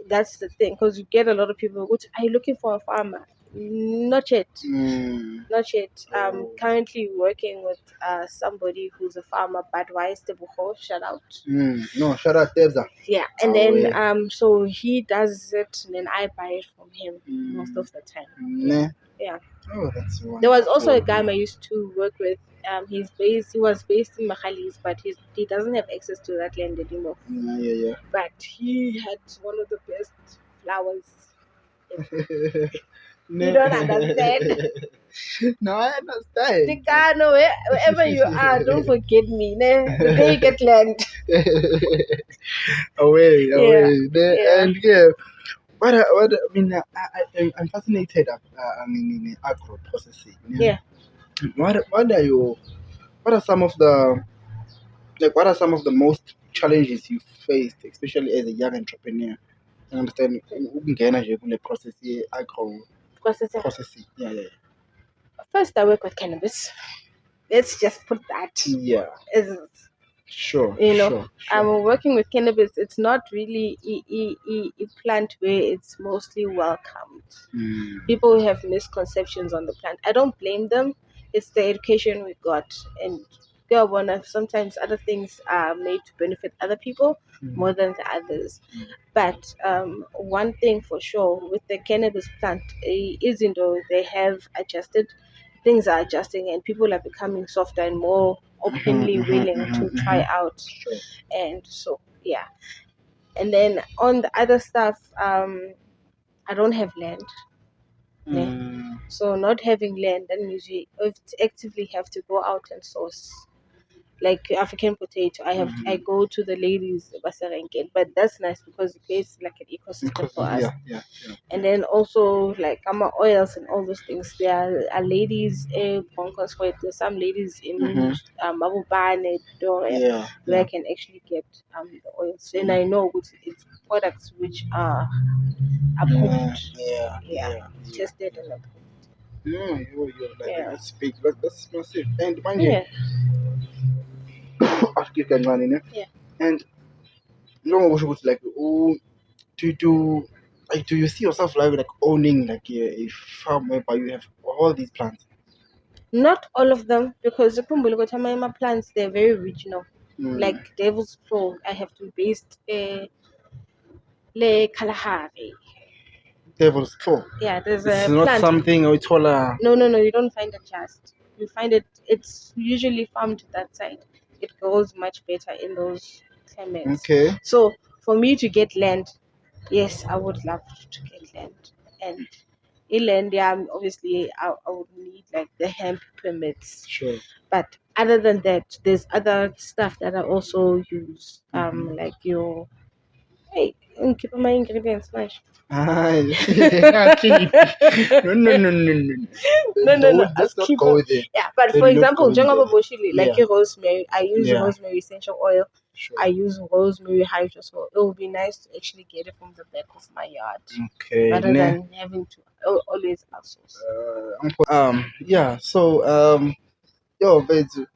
Speaker 3: that's the thing, because you get a lot of people go, are you looking for a farmer? Not yet. Not yet. I'm currently working with somebody who's a farmer, Badwise Tebuho, shout out.
Speaker 2: No, shout out Tebza.
Speaker 3: Yeah, and then so he does it and then I buy it from him most of the time. Yeah.
Speaker 2: Oh, that's wonderful.
Speaker 3: There was also a guy I used to work with He was based in Mahalis, but he doesn't have access to that land anymore.
Speaker 2: Yeah.
Speaker 3: But he had one of the best flowers. You don't understand.
Speaker 2: No, I understand.
Speaker 3: Tsakane, wherever you are, don't forget me. Ne? The day you get land.
Speaker 2: away.
Speaker 3: Yeah.
Speaker 2: And yeah, what I mean, I'm fascinated. In agro processing.
Speaker 3: Yeah.
Speaker 2: What are some of the what are some of the most challenges you faced, especially as a young entrepreneur? I understand ukungena nje kule process agro processing. Yeah.
Speaker 3: First, I work with cannabis. Let's just put that.
Speaker 2: Yeah.
Speaker 3: As
Speaker 2: Sure.
Speaker 3: I'm working with cannabis. It's not really a plant where it's mostly welcomed. People have misconceptions on the plant. I don't blame them. It's the education we got, and sometimes other things are made to benefit other people more than the others. But one thing for sure with the cannabis plant isn't though they have adjusted, things are adjusting and people are becoming softer and more openly willing to try out.
Speaker 2: Sure.
Speaker 3: And so yeah. And then on the other stuff, I don't have land. So not having land, that means you actively have to go out and source. Like African potato, I go to the ladies Basarenken, but that's nice because it creates like an ecosystem for us.
Speaker 2: Yeah.
Speaker 3: And then also like oils and all those things. There are ladies there's some ladies in Mabubane, Pretoria, where I can actually get the oils. And I know it's products which are approved. Tested and approved.
Speaker 2: That's big. That's massive. And mind you, ask you can and no like do you see yourself like owning like a farm whereby you have all these plants?
Speaker 3: Not all of them, because the Kumbulukotamaima plants, they're very regional. Like Devil's Claw, I have to be based Le Kalahari.
Speaker 2: Devil's Claw.
Speaker 3: Yeah, there's
Speaker 2: It's
Speaker 3: a
Speaker 2: not
Speaker 3: plant.
Speaker 2: something or
Speaker 3: No, you don't find it just. You find it's usually farmed that side. It grows much better in those climates.
Speaker 2: Okay.
Speaker 3: So for me to get land, yes, I would love to get land. And in land, obviously I would need like the hemp permits.
Speaker 2: Sure.
Speaker 3: But other than that, there's other stuff that I also use. Like your keep my ingredients nice.
Speaker 2: No.
Speaker 3: No.
Speaker 2: Let's not go there.
Speaker 3: Yeah, but for example, like rosemary, I use rosemary essential oil.
Speaker 2: Sure.
Speaker 3: I use rosemary hydrosol. It would be nice to actually get it from the back of my yard, rather than having to always outsource.
Speaker 2: Yeah. So yo, Bethu.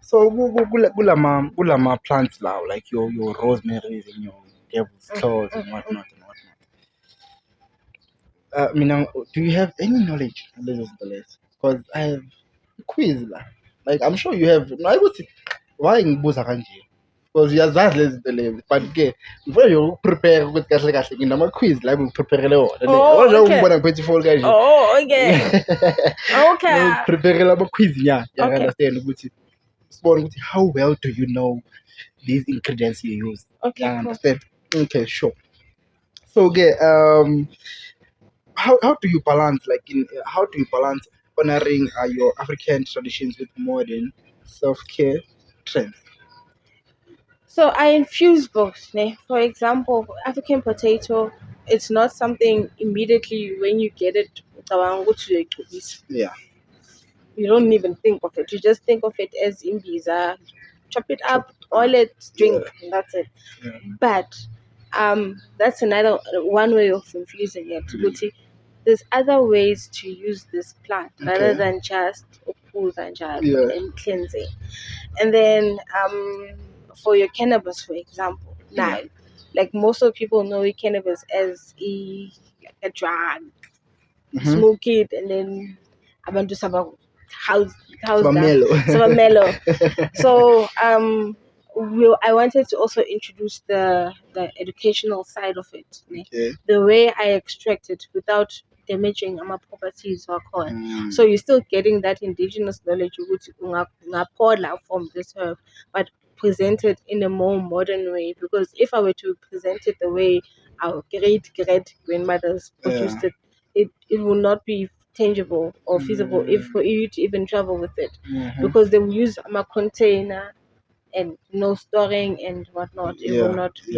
Speaker 2: So kulama plants now, like your rosemaries and your devil's claws and whatnot. Do you have any knowledge on this? Because I have a quiz la. Like I'm sure you have. No, I would say why ngibuza kanje? Because uyazazi lezi zinto lezi, but ke before you prepare ukuthi kahle kahle nginama-quiz la ngiprepare wona. Ungibona ngiphethe ifoni kanje.
Speaker 3: Okay.
Speaker 2: Prepare ama-quiz nya. Understand ukuthi sibone ukuthi how well do you know these ingredients you use.
Speaker 3: Okay, cool.
Speaker 2: Understand? Okay, sure. So how do you balance honoring your African traditions with modern self-care trends?
Speaker 3: So I infuse both. For example, African potato, it's not something immediately when you get it.
Speaker 2: Yeah.
Speaker 3: You don't even think of it. You just think of it as imbiza. Chop it up, oil it, drink, and that's it.
Speaker 2: Yeah.
Speaker 3: But that's another one way of infusing it. There's other ways to use this plant rather than just and cleansing. And then for your cannabis, for example, now, like most of people know cannabis as a drug. Smoke it and then abantu house mellow. So I wanted to also introduce the educational side of it. The way I extract it without damaging properties wakhona. So you're still getting that indigenous knowledge ukuthi ungaphola from this herb, but presented in a more modern way. Because if I were to present it the way our great grandmothers produced it will not be tangible or feasible if for you to even travel with it, because they will use a container and no storing and whatnot. It will not be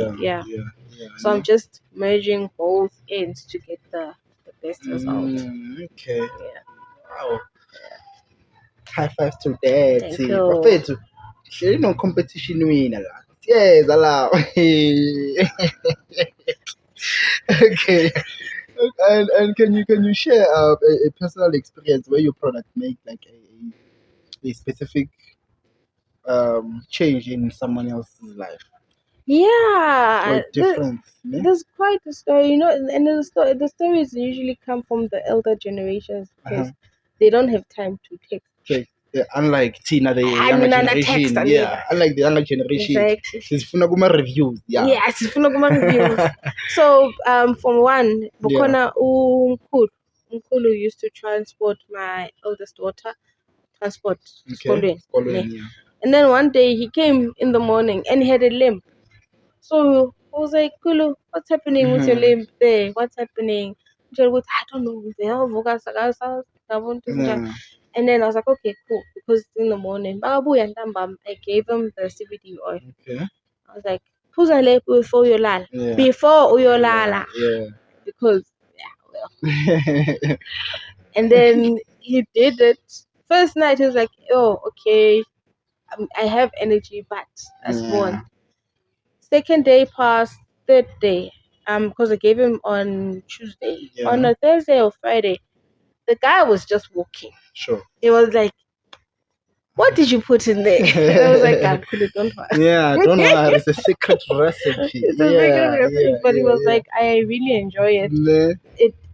Speaker 3: so I'm just merging both ends to get the best result.
Speaker 2: Okay.
Speaker 3: Yeah.
Speaker 2: Wow. High five to that.
Speaker 3: Thank you.
Speaker 2: Bafethu, hleli no competition winner la. Yes, allow. Okay. And can you share a personal experience where your product made like a specific change in someone else's life
Speaker 3: Yeah,
Speaker 2: or difference?
Speaker 3: there's quite a story, and the stories usually come from the elder generations because they don't have time to text.
Speaker 2: Okay. Yeah, unlike Tina, the
Speaker 3: I
Speaker 2: younger
Speaker 3: mean,
Speaker 2: generation,
Speaker 3: text,
Speaker 2: unlike the younger generation,
Speaker 3: exactly.
Speaker 2: sifuna kuma reviews,
Speaker 3: Yes, sifuna kuma reviews. So, from one, Bukona Umkulu used to transport my eldest daughter,
Speaker 2: Okay.
Speaker 3: Skolweni. And then one day he came in the morning and he had a limp. So I was like, Kulu, what's happening with your limp there? What's happening? She was, I don't know. And then I was like, okay, cool. Because it's in the morning. Babu and Tambam, I gave him the CBD oil.
Speaker 2: Okay.
Speaker 3: I was like, who's a leg before you lala? Before you lala.
Speaker 2: Yeah.
Speaker 3: Because, and then he did it. First night, he was like, oh, okay, I have energy, but that's one. Second day passed, third day, because I gave him on Tuesday. On a Thursday or Friday, the guy was just walking.
Speaker 2: Sure.
Speaker 3: He was like, what did you put in there? And I was like, God, don't worry.
Speaker 2: Yeah, don't worry. It's a secret recipe.
Speaker 3: It's a secret recipe. But he was like, I really enjoy it.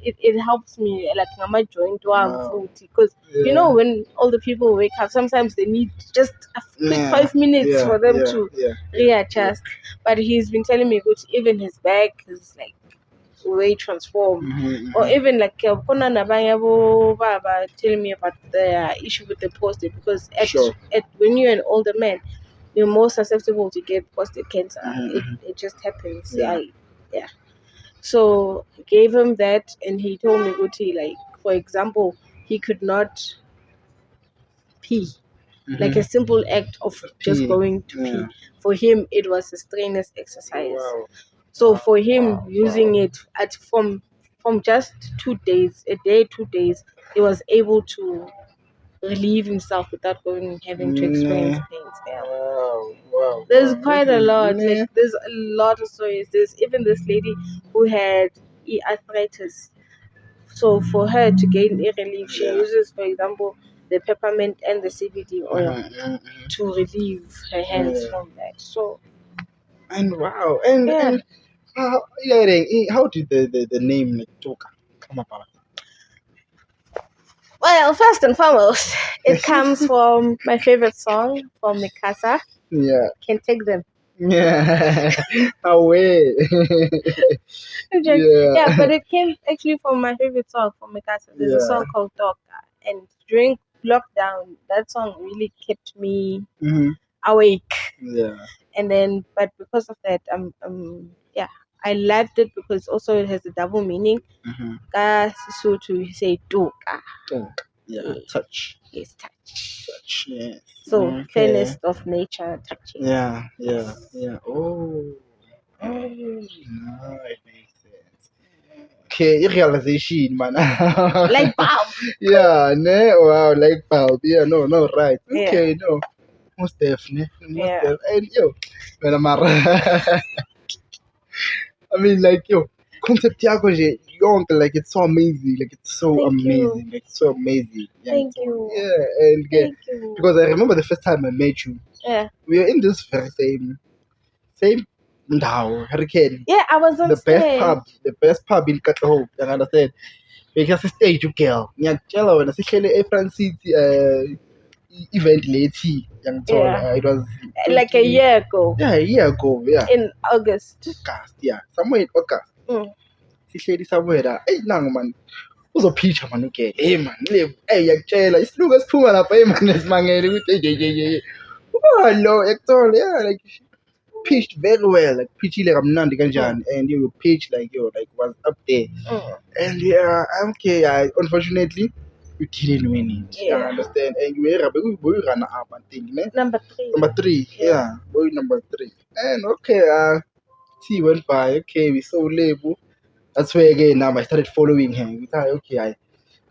Speaker 3: It helps me, like, I'm a joint food. Because, when all the people wake up, sometimes they need just a quick 5 minutes for them to readjust. But he's been telling me, good, even his back is like way transformed. Or even like Kona Nabanya Baba telling me about the issue with the prostate, because when you're an older man, you're more susceptible to get prostate cancer. It just happens. Yeah. So I gave him that, and he told me, Guti, like, for example, he could not pee. Like a simple act of just going to pee. For him, it was a strenuous exercise. So for him, using it from just 2 days, a day, 2 days, he was able to relieve himself without having to experience pains. There's quite a lot. Like, there's a lot of stories. There's even this lady who had arthritis. So for her to gain a relief, she uses, for example, the peppermint and the CBD oil to relieve her hands from that. So,
Speaker 2: and how did the name Toca come about?
Speaker 3: Well, first and foremost, it comes from my favorite song from Mikasa.
Speaker 2: Yeah.
Speaker 3: Can take them.
Speaker 2: Yeah. Away.
Speaker 3: Yeah, but it came actually from my favorite song from Mikasa. There's a song called Toca, and during lockdown, that song really kept me awake. Yeah. And then, but because of that, I loved it because also it has a double meaning. So to say Toca.
Speaker 2: Yeah. Touch.
Speaker 3: Yes, touch.
Speaker 2: Touch. Yes.
Speaker 3: So fairness of nature touching.
Speaker 2: Yeah. Oh. No, it makes sense. Okay, realization, man.
Speaker 3: Light bulb.
Speaker 2: Yeah, wow, light bulb. Yeah, no, right. Okay, no. Most definitely. And when I'm I mean, like, concept yako nje yonke, like, it's so amazing, like, it's so amazing, like, it's so amazing.
Speaker 3: Thank you.
Speaker 2: Yeah, and
Speaker 3: Thank you.
Speaker 2: because I remember the first time I met you.
Speaker 3: Yeah.
Speaker 2: We were in this very same hurricane.
Speaker 3: Yeah, I was on
Speaker 2: the
Speaker 3: stage.
Speaker 2: best pub in Katlaho, you understand? Because stage girl. Ngiyakutshela wena sihlele eFrancity event late
Speaker 3: Yeah.
Speaker 2: it was
Speaker 3: like a year ago.
Speaker 2: Yeah, a year ago, yeah.
Speaker 3: In August.
Speaker 2: Yeah. Somewhere in August. Sihleli somewhere la. Hey nangu man. uzopitcha man ugele hey man Lebo ngiyakutshela isilungu esiphuma lapha hey man esimangele ukuthi hey lo actually yeah like she pitched very well like pitchile kamnandi kanjani and you pitch like like was up there and yeah okay unfortunately you didn't win it you understand and you were runner up I think ne? Number three yeah boy number 3 and okay T went by okay we saw Lebo. That's where again now I started following him. Okay, I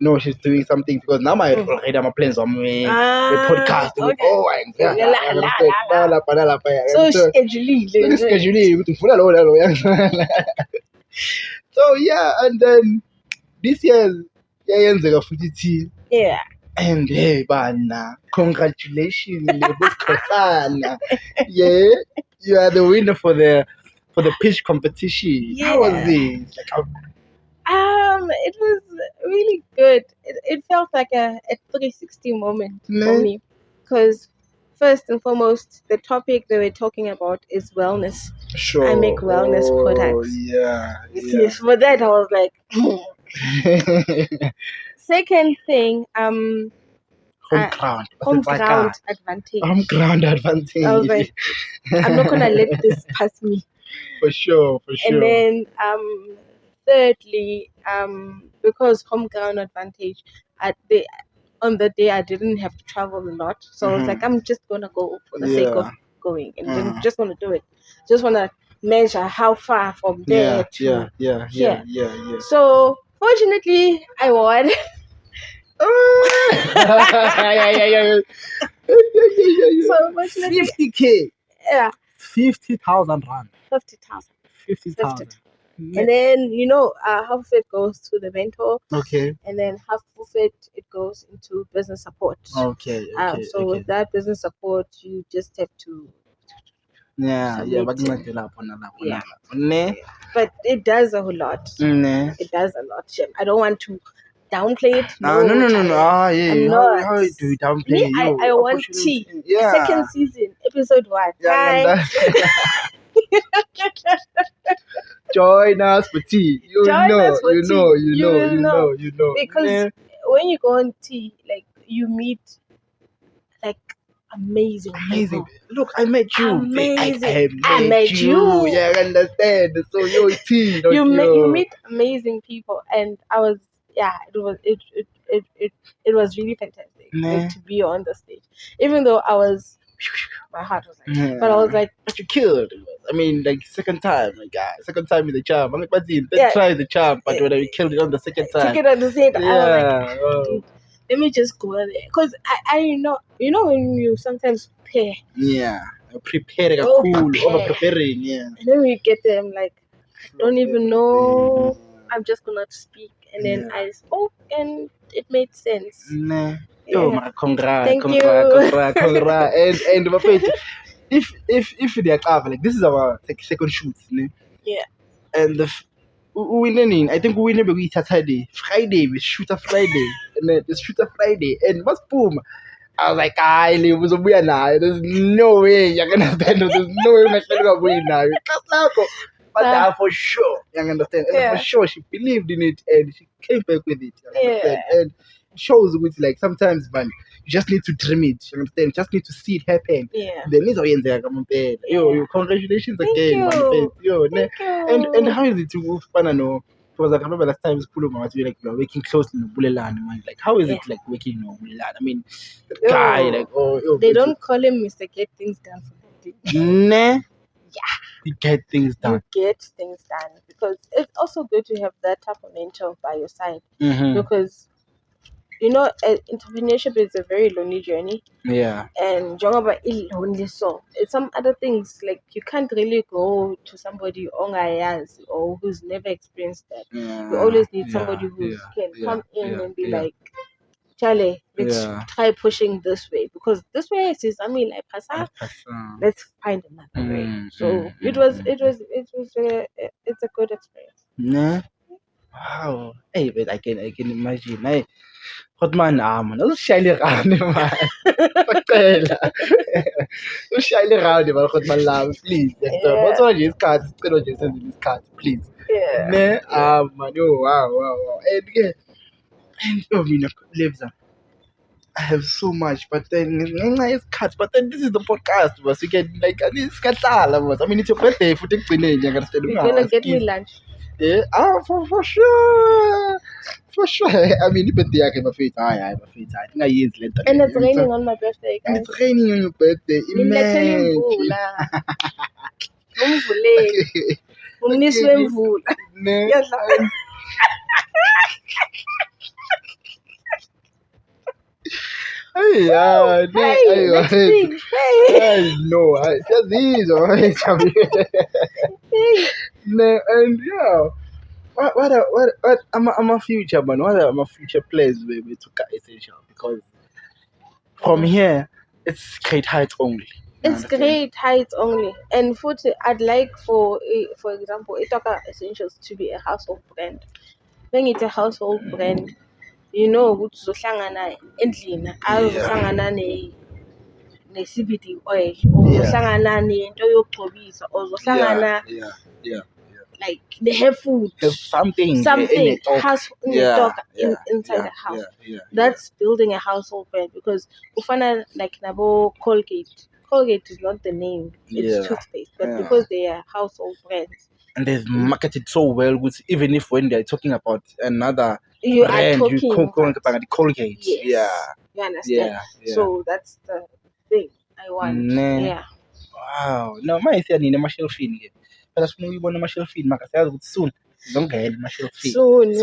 Speaker 2: know she's doing something because now I already have my plans on me podcast.
Speaker 3: Okay.
Speaker 2: Oh, I
Speaker 3: So schedule.
Speaker 2: So yeah, and then this year, yenzeka futhi T.
Speaker 3: Yeah.
Speaker 2: And hey, bana, congratulations, Lebo Skhosana. Yeah, you are the winner for the pitch competition. How was it? Like,
Speaker 3: It was really good. It felt like a 360 moment for me because first and foremost, the topic they were talking about is wellness.
Speaker 2: Sure.
Speaker 3: I make wellness products.
Speaker 2: Yeah.
Speaker 3: Yes, for that I was like. Second thing,
Speaker 2: home ground
Speaker 3: advantage.
Speaker 2: Home ground advantage.
Speaker 3: I was like, I'm not gonna let this pass me.
Speaker 2: For sure.
Speaker 3: And then thirdly, because home ground advantage, on the day I didn't have to travel a lot, so I was like, I'm just gonna go for the sake of going, and then just wanna do it. Just wanna measure how far from there to here.
Speaker 2: Yeah.
Speaker 3: So fortunately, I won. So fortunately,
Speaker 2: 50K.
Speaker 3: Yeah.
Speaker 2: 50,000 rand.
Speaker 3: 50,000. And then half of it goes to the mentor.
Speaker 2: Okay.
Speaker 3: And then half of it goes into business support.
Speaker 2: Okay.
Speaker 3: So with that business support, you just have to.
Speaker 2: Yeah.
Speaker 3: But it does a whole lot. It does a lot. I don't want to downplay it. No.
Speaker 2: Yeah. How do we downplay it?
Speaker 3: I want T. Yeah. Second season, episode 1. Hi.
Speaker 2: Join us for tea. You know.
Speaker 3: Because when you go on tea, like you meet like amazing people.
Speaker 2: Look, I met you.
Speaker 3: Amazing. I met you.
Speaker 2: Yeah, I understand. So you're tea.
Speaker 3: You meet amazing people, and I was it was really fantastic to be on the stage, even though my heart was like, but I was like,
Speaker 2: but you killed. I mean, like second time with the charm. I'm like, let's try the charm, but when we killed it on the second time.
Speaker 3: Took it on the second. I was like, dude, let me just go there, because I know when you sometimes prepare.
Speaker 2: Yeah, prepare over preparing. Yeah,
Speaker 3: and then we get there, I'm like, I don't even know. I'm just gonna speak, and then I spoke, and it made sense.
Speaker 2: Congrats.
Speaker 3: Thank you.
Speaker 2: And if they are like this is our second shoot,
Speaker 3: yeah.
Speaker 2: And I think we never eat Saturday, Friday we shoot a Friday, and then the shoot a Friday, and what's boom. I was like, there's no way you're gonna stand. There's no way my friend gonna win now. But for sure, you understand? And for sure, she believed in it and she came back with it. You understand? And it shows with like sometimes, man, you just need to dream it. You understand? You just need to see it happen.
Speaker 3: Yeah.
Speaker 2: Then it's all come on. Yo, congratulations again, man. Yo, and how is it to know? Because like, I remember last time school of like we are working closely in Buleland, man. Like how is it like working in Buleland? I mean, the guy like
Speaker 3: they don't call him Mr. Get Things Done for nothing.
Speaker 2: Nah. Yeah. You get things done.
Speaker 3: Because it's also good to have that type of mentor by your side.
Speaker 2: Mm-hmm.
Speaker 3: Because entrepreneurship is a very lonely journey.
Speaker 2: Yeah.
Speaker 3: And Jonga is lonely, so it's some other things like you can't really go to somebody or who's never experienced that. You always need somebody who can come in and be like, Charlie, let's try pushing this way, because this way is like let's find another way. So it's a good experience.
Speaker 2: Nah. Wow. Hey, but I can imagine. Hey, what man man. Ushayile around man. Ushayile around man. What man love, please. What's all these cards? Send these cards, please.
Speaker 3: Yeah.
Speaker 2: Man, man. Wow. And again, And lives. I have so much, but then it's cuts. But then this is the podcast, boss. You can like it's boss. I mean, it's your birthday. For
Speaker 3: You're gonna get me lunch.
Speaker 2: Yeah, for sure, for sure. I mean, the birthday I can my feet. I think I use later.
Speaker 3: And it's raining on my birthday,
Speaker 2: And
Speaker 3: guys.
Speaker 2: it's raining on your birthday. Imagine. No. Hey,
Speaker 3: Next thing.
Speaker 2: I know. Just these, alright. No, and yeah. What I'm a future man. What are my future plans with Toca Essentials? Because from here, it's great heights only.
Speaker 3: It's great heights only. And food, I'd like for example, Toca Essentials to be a household brand. When it's a household brand, you know ukuthi uzohlangana endlini azohlangana ne-CBD oil, or uzohlangana nento yokugcobisa, or uzohlangana like the hair food,
Speaker 2: something
Speaker 3: has inside the house. That's building a household brand, because ufana like nabo Colgate is not the name, it's toothpaste, but because they are household brands
Speaker 2: and they've marketed so well, with even if when they're talking about another
Speaker 3: you
Speaker 2: brand,
Speaker 3: are talking
Speaker 2: about the Colgate.
Speaker 3: Yes. You understand? So that's the thing I want. Yeah.
Speaker 2: Wow. No, my is in a shelf in here. But as we want a shelf in, soon. Don't get a shelf in.
Speaker 3: Soon,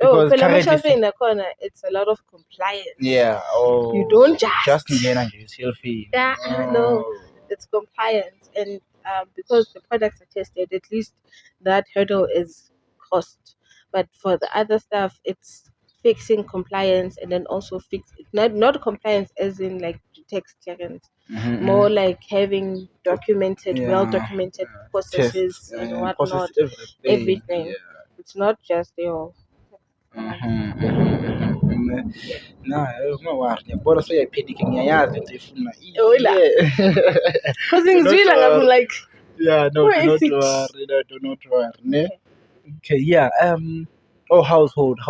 Speaker 3: oh, because shelf in the corner, it's a lot of compliance.
Speaker 2: Yeah. Oh.
Speaker 3: You don't just
Speaker 2: get a shelf in.
Speaker 3: Yeah, no, it's compliance, and because the products are tested, at least that hurdle is crossed. But for the other stuff, it's fixing compliance, and then also not compliance as in like text clearance, more like having well documented processes and whatnot, everything. Yeah. It's not just your.
Speaker 2: No worry. Bora so yaphedike ngiyayazi into efuna.
Speaker 3: Cuz ngizwile ngabe like
Speaker 2: do not worry, ne? Okay, yeah. Household,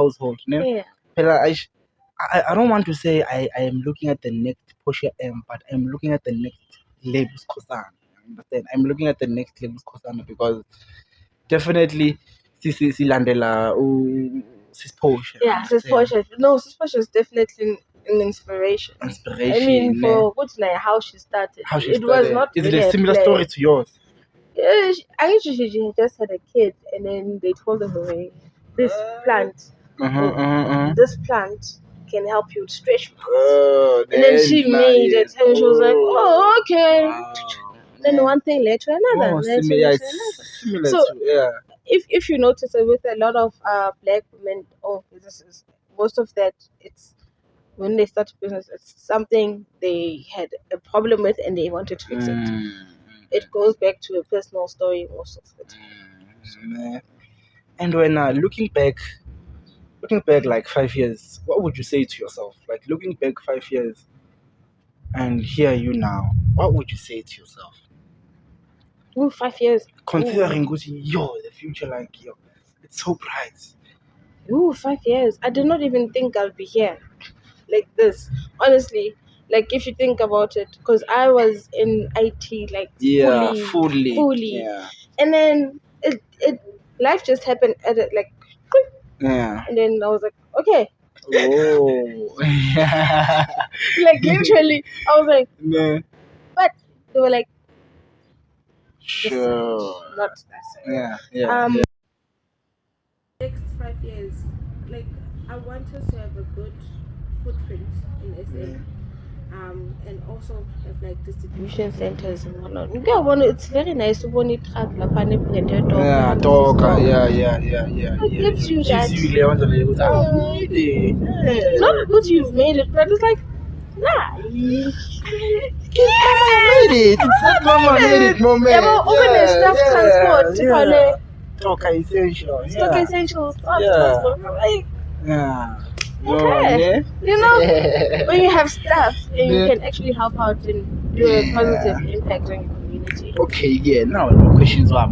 Speaker 2: ne?
Speaker 3: Yeah.
Speaker 2: I don't want to say I am looking at the next Porsche M, but I'm looking at the next Lebo Skhosana. Understand? I'm looking at the next Lebo Skhosana because definitely silandela sis Porsche.
Speaker 3: Yeah, sis Porsche. No, sis Porsche is definitely an inspiration. I mean, for how she started. It was not.
Speaker 2: Is it a similar story to yours?
Speaker 3: Yeah, she just had a kid, and then they told her, this plant, this plant can help you with stretch marks. And then she made it, and she was like, oh, okay. Wow. Then one thing led to another. If you notice with a lot of black women businesses, most of that, it's when they start business, it's something they had a problem with and they wanted to fix it. It goes back to a personal story most of it.
Speaker 2: And when looking back like 5 years, what would you say to yourself? Like looking back 5 years and here you now, what would you say to yourself?
Speaker 3: 5 years.
Speaker 2: Considering the future, it's so bright.
Speaker 3: 5 years. I did not even think I'll be here like this. Honestly, like if you think about it, because I was in IT like fully. Yeah. And then it life just happened at it like and then I was like, okay.
Speaker 2: Oh.
Speaker 3: Like literally, I was like, no. But they were like,
Speaker 2: sure,
Speaker 3: not that. Yeah. Next 5 years, like I want us to have a good footprint in SA. And also have like distribution centers and whatnot. It's very nice to want it travel Toca. It gives you that. Not because you've made it, but it's like, Mama made it, moment. Yeah, open a staff transport.
Speaker 2: Toca Essentials.
Speaker 3: Toca Essentials. Transport. Like, okay. When you have staff and you can actually help out and do a positive impact on your community.
Speaker 2: Okay, yeah. Now, questions. I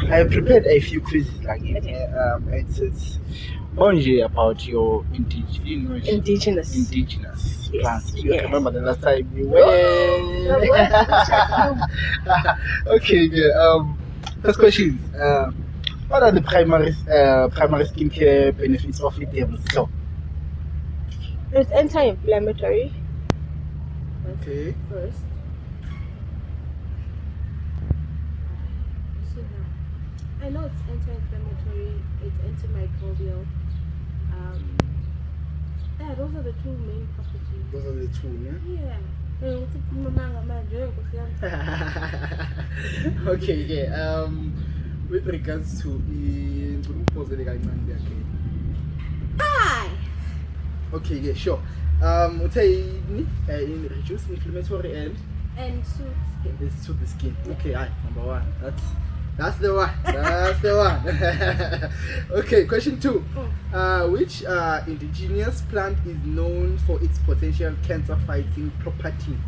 Speaker 2: have prepared a few quizzes. It's Bonjour about your indigenous
Speaker 3: Indigenous. Yes.
Speaker 2: plants. You
Speaker 3: Yeah.
Speaker 2: remember the last time we
Speaker 3: Wait.
Speaker 2: Okay, yeah. First question. What are the primary skincare benefits of it? So,
Speaker 3: It's anti-inflammatory.
Speaker 2: okay.
Speaker 3: First. So now, I know it's anti-inflammatory. It's antimicrobial. Yeah, those are the two main properties.
Speaker 2: Those are the two,
Speaker 3: Yeah.
Speaker 2: okay, yeah. With regards to
Speaker 3: Hi.
Speaker 2: okay, yeah, sure. In reduce inflammatory
Speaker 3: And suit skin.
Speaker 2: it's to the skin. Okay, number one. That's the one. That's the one. Okay, question 2. Which indigenous plant is known for its potential cancer-fighting properties?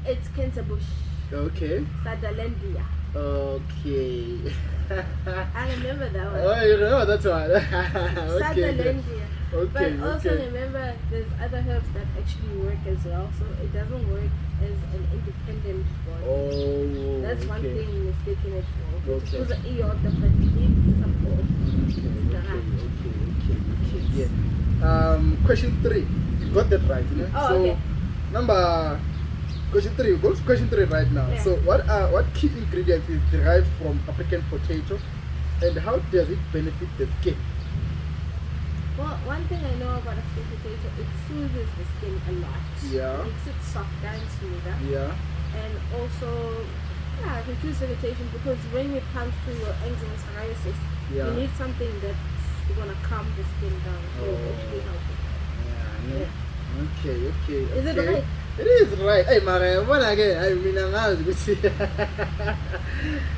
Speaker 3: It's cancer bush.
Speaker 2: Okay.
Speaker 3: Sadalendia.
Speaker 2: Okay.
Speaker 3: I remember that one.
Speaker 2: Oh, you remember that one? Okay.
Speaker 3: Sadalendia.
Speaker 2: Okay.
Speaker 3: But also remember, there's other herbs that actually work as well. So it doesn't work as an independent one.
Speaker 2: Oh.
Speaker 3: That's one
Speaker 2: okay.
Speaker 3: thing mistaken it for.
Speaker 2: Okay.
Speaker 3: Because the iota, but it needs support.
Speaker 2: Okay. Yeah. Question 3. You got that right, you know?
Speaker 3: Oh,
Speaker 2: so,
Speaker 3: okay.
Speaker 2: Question 3. Go to question 3 right now.
Speaker 3: Yeah.
Speaker 2: So, what key ingredient is derived from African potato, and how does it benefit the skin?
Speaker 3: Well, one thing I know about a sweet potato, it soothes the skin a lot.
Speaker 2: Yeah.
Speaker 3: It makes it softer and smoother.
Speaker 2: Yeah.
Speaker 3: And also, reduce irritation, because when it comes to your eczema and psoriasis,
Speaker 2: Yeah.
Speaker 3: you need something that's going to calm the skin down. So it actually helps with that.
Speaker 2: Yeah. Okay.
Speaker 3: Is it right?
Speaker 2: It is right. Hey, Mara, one again. I mean, I'm out.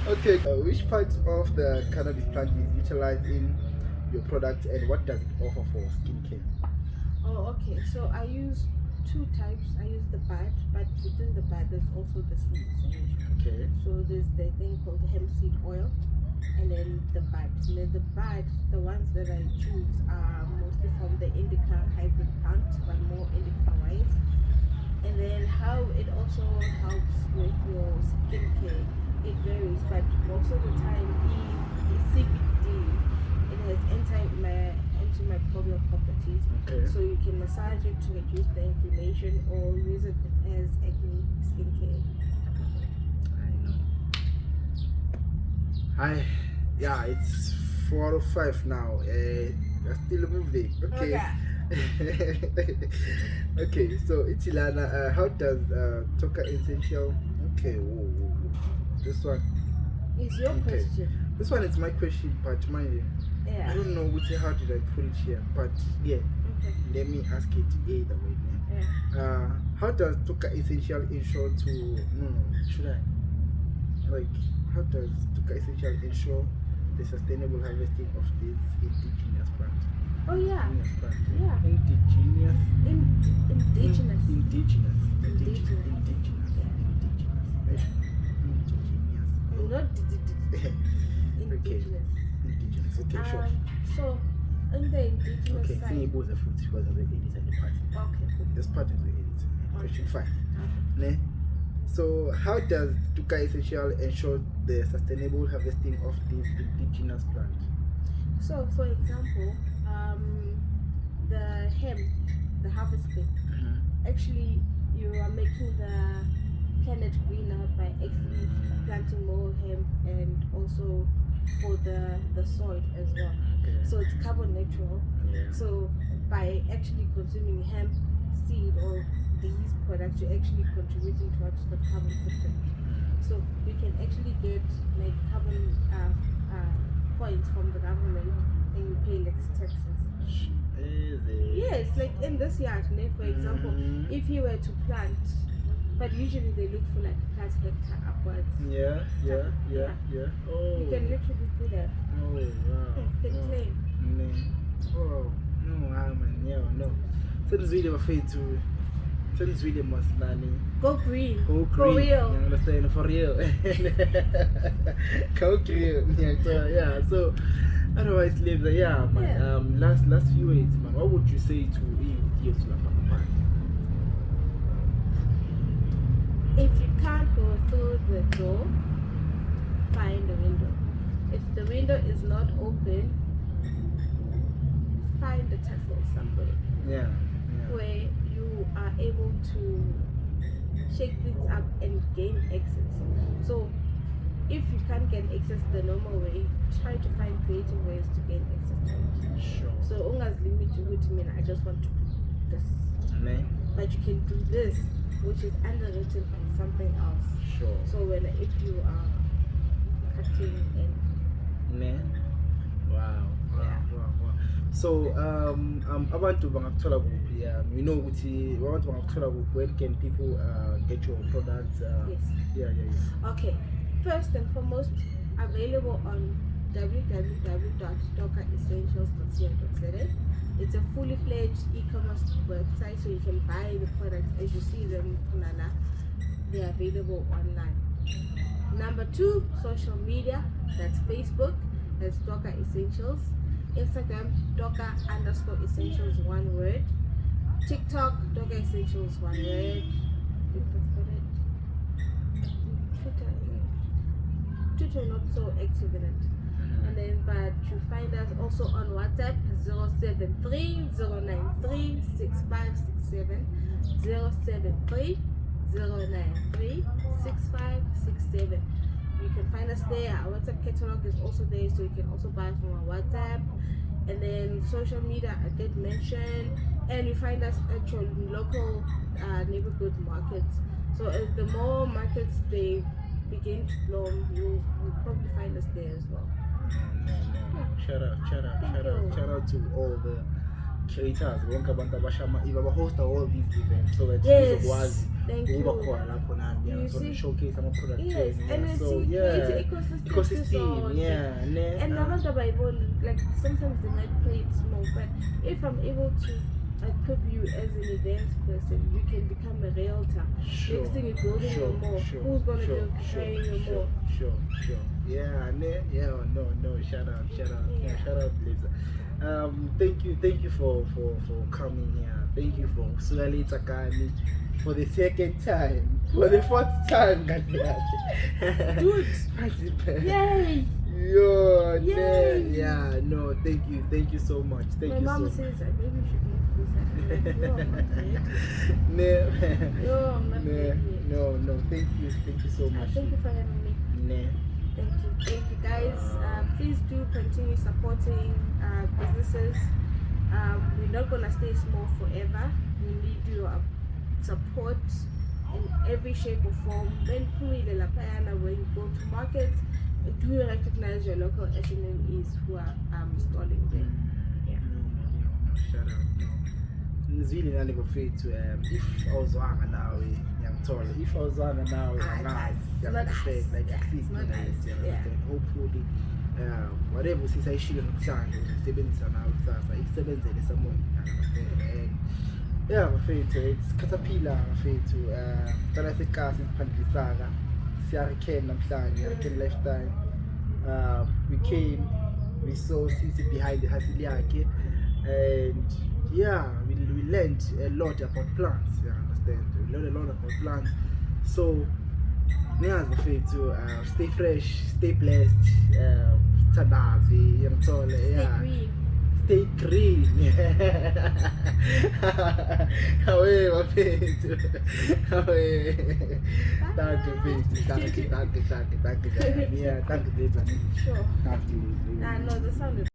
Speaker 2: Okay. Which part of the cannabis plant is utilized in your product, and what does it offer for skincare?
Speaker 3: Oh, okay. So I use 2 types. I use the bud, but within the bud, there's also the seeds.
Speaker 2: Okay.
Speaker 3: So there's the thing called the hemp seed oil, and then the bud. And then the bud, the ones that I choose are mostly from the indica hybrid plant, but more indica wise. And then how it also helps with your skincare, it varies, but most of the time the CBD, it has antimicrobial properties.
Speaker 2: Okay.
Speaker 3: So you can massage it to reduce the inflammation or use it as acne skincare.
Speaker 2: I know. Yeah, it's 4 out of 5 now. We're still moving. Okay. Okay, so Itilana, how does Toca Essential? Okay, whoa. This one.
Speaker 3: It's your question.
Speaker 2: This one is my question, but mind I
Speaker 3: Yeah.
Speaker 2: don't know how did I put it here, but yeah,
Speaker 3: Okay.
Speaker 2: let me ask it either way.
Speaker 3: Yeah.
Speaker 2: How does Toca Essential ensure to should I how does Toca Essential ensure the sustainable harvesting of these indigenous plants?
Speaker 3: Oh yeah.
Speaker 2: Indigenous plants.
Speaker 3: Yeah.
Speaker 2: Indigenous.
Speaker 3: Indigenous.
Speaker 2: Indigenous.
Speaker 3: Indigenous. Not indigenous.
Speaker 2: Indigenous. Okay, sure.
Speaker 3: So in the indigenous
Speaker 2: Okay,
Speaker 3: side.
Speaker 2: see both the fruits because of the edit and the part.
Speaker 3: Okay.
Speaker 2: This part is the edit. Question 5.
Speaker 3: Okay.
Speaker 2: Ne? So how does Toca Essential ensure the sustainable harvesting of these indigenous plants?
Speaker 3: So for example, the hemp, the harvesting, actually you are making the planet greener by actually planting more hemp and also for the soil as well.
Speaker 2: Okay.
Speaker 3: So it's carbon neutral.
Speaker 2: Yeah.
Speaker 3: So by actually consuming hemp seed or these products, you're actually contributing towards the carbon footprint. So you can actually get like carbon points from the government and you pay less taxes.
Speaker 2: Is it?
Speaker 3: Yes, like in this yard, for example, if you were to plant, but usually they look for like plus hectare upwards.
Speaker 2: Yeah. Oh.
Speaker 3: You can literally do that.
Speaker 2: Oh wow.
Speaker 3: You can claim.
Speaker 2: Oh no, no. Since we must
Speaker 3: Go green.
Speaker 2: go
Speaker 3: For
Speaker 2: green.
Speaker 3: real.
Speaker 2: You understand? For real. Go green. Yeah. So Otherwise, Lebza, yeah, man.
Speaker 3: Yeah.
Speaker 2: Last few words, man. What would you say to youth to Papa?
Speaker 3: If you can't go through the door, find a window. If the window is not open, find a tunnel somewhere
Speaker 2: Yeah.
Speaker 3: where you are able to shake things up and gain access. So if you can't get access the normal way, try to find creative ways to gain access to it.
Speaker 2: Sure.
Speaker 3: So ungas limit to which mean I just want to do this.
Speaker 2: Ne?
Speaker 3: But you can do this, which is underwritten on something else.
Speaker 2: Sure.
Speaker 3: So when if you are cutting and
Speaker 2: Ne? Wow. So abantu bangakuthola kuphi? You know ukuthi abantu bangakuthola kuphi? Where can people get your products?
Speaker 3: yes.
Speaker 2: Yeah.
Speaker 3: Okay. First and foremost, available on www.tocaessentials.co.za. It's a fully fledged e-commerce website, so you can buy the products as you see them. They're available online. Number 2, social media. That's Facebook. That's Toca Essentials. Instagram, Toca_Essentials, one word. TikTok, Toca Essentials, one word. I think that's about it. Twitter not so active in it. And then, but you find us also on WhatsApp 073-093-6567, 073-093-6567. You can find us there. Our WhatsApp catalog is also there, so you can also buy from our WhatsApp. And then social media, I did mention, and you find us at your local neighborhood markets. So as the more markets they begin to bloom, you'll probably find us there as well.
Speaker 2: No. Shout out to all the creators. Wonke abantu abashama host all these events so that
Speaker 3: Yes, thank you.
Speaker 2: You see, showcase some products.
Speaker 3: Yes, and then
Speaker 2: so
Speaker 3: see,
Speaker 2: yeah,
Speaker 3: create an ecosystem.
Speaker 2: yeah,
Speaker 3: And abantu Bible, like sometimes they might play it small, but if I'm able to equip you as an event person, you can become a realtor.
Speaker 2: Sure,
Speaker 3: Next thing you're building your more. Who's gonna be carrying your more?
Speaker 2: Sure. Yeah, no. Shout out, Lisa. Thank you for coming here. Thank you for Sulali Tsakane for the second time, for the fourth time,
Speaker 3: Dude, yay!
Speaker 2: Yo,
Speaker 3: Yay.
Speaker 2: yeah, no, thank you so much. Thank
Speaker 3: My
Speaker 2: you
Speaker 3: mom
Speaker 2: so
Speaker 3: says
Speaker 2: much.
Speaker 3: I maybe should make this. No, I'm not ready. No, I'm not ready.
Speaker 2: No, thank you so much.
Speaker 3: Thank you for having me. Thank you guys. Please do continue supporting businesses. We're not gonna stay small forever. We need your support in every shape or form. When you go to markets, do recognize your local SMEs who are stalling there. Yeah.
Speaker 2: Shout out. Ngizwile nale bafethu if awuzwanga nawe ngiyangithola if awuzwanga nawe angazi hopefully whatever sisayishilo namhlanje usebenzisa nawe kusasa ikusebenzele someone and yeah bafethu it's caterpillar bafethu cala sekasi siphandisaka siyarekhena namhlanje siyarekhena lifetime we came we saw sisi behind the hustle yakhe and yeah, we learned a lot about plants. You understand? We learned a lot about plants. So, yeah, to stay fresh, stay blessed, tanazi, yeah. Stay green. Away, my faith. Away. Thank you. Yeah, thank you.
Speaker 3: Sure. No, the sound is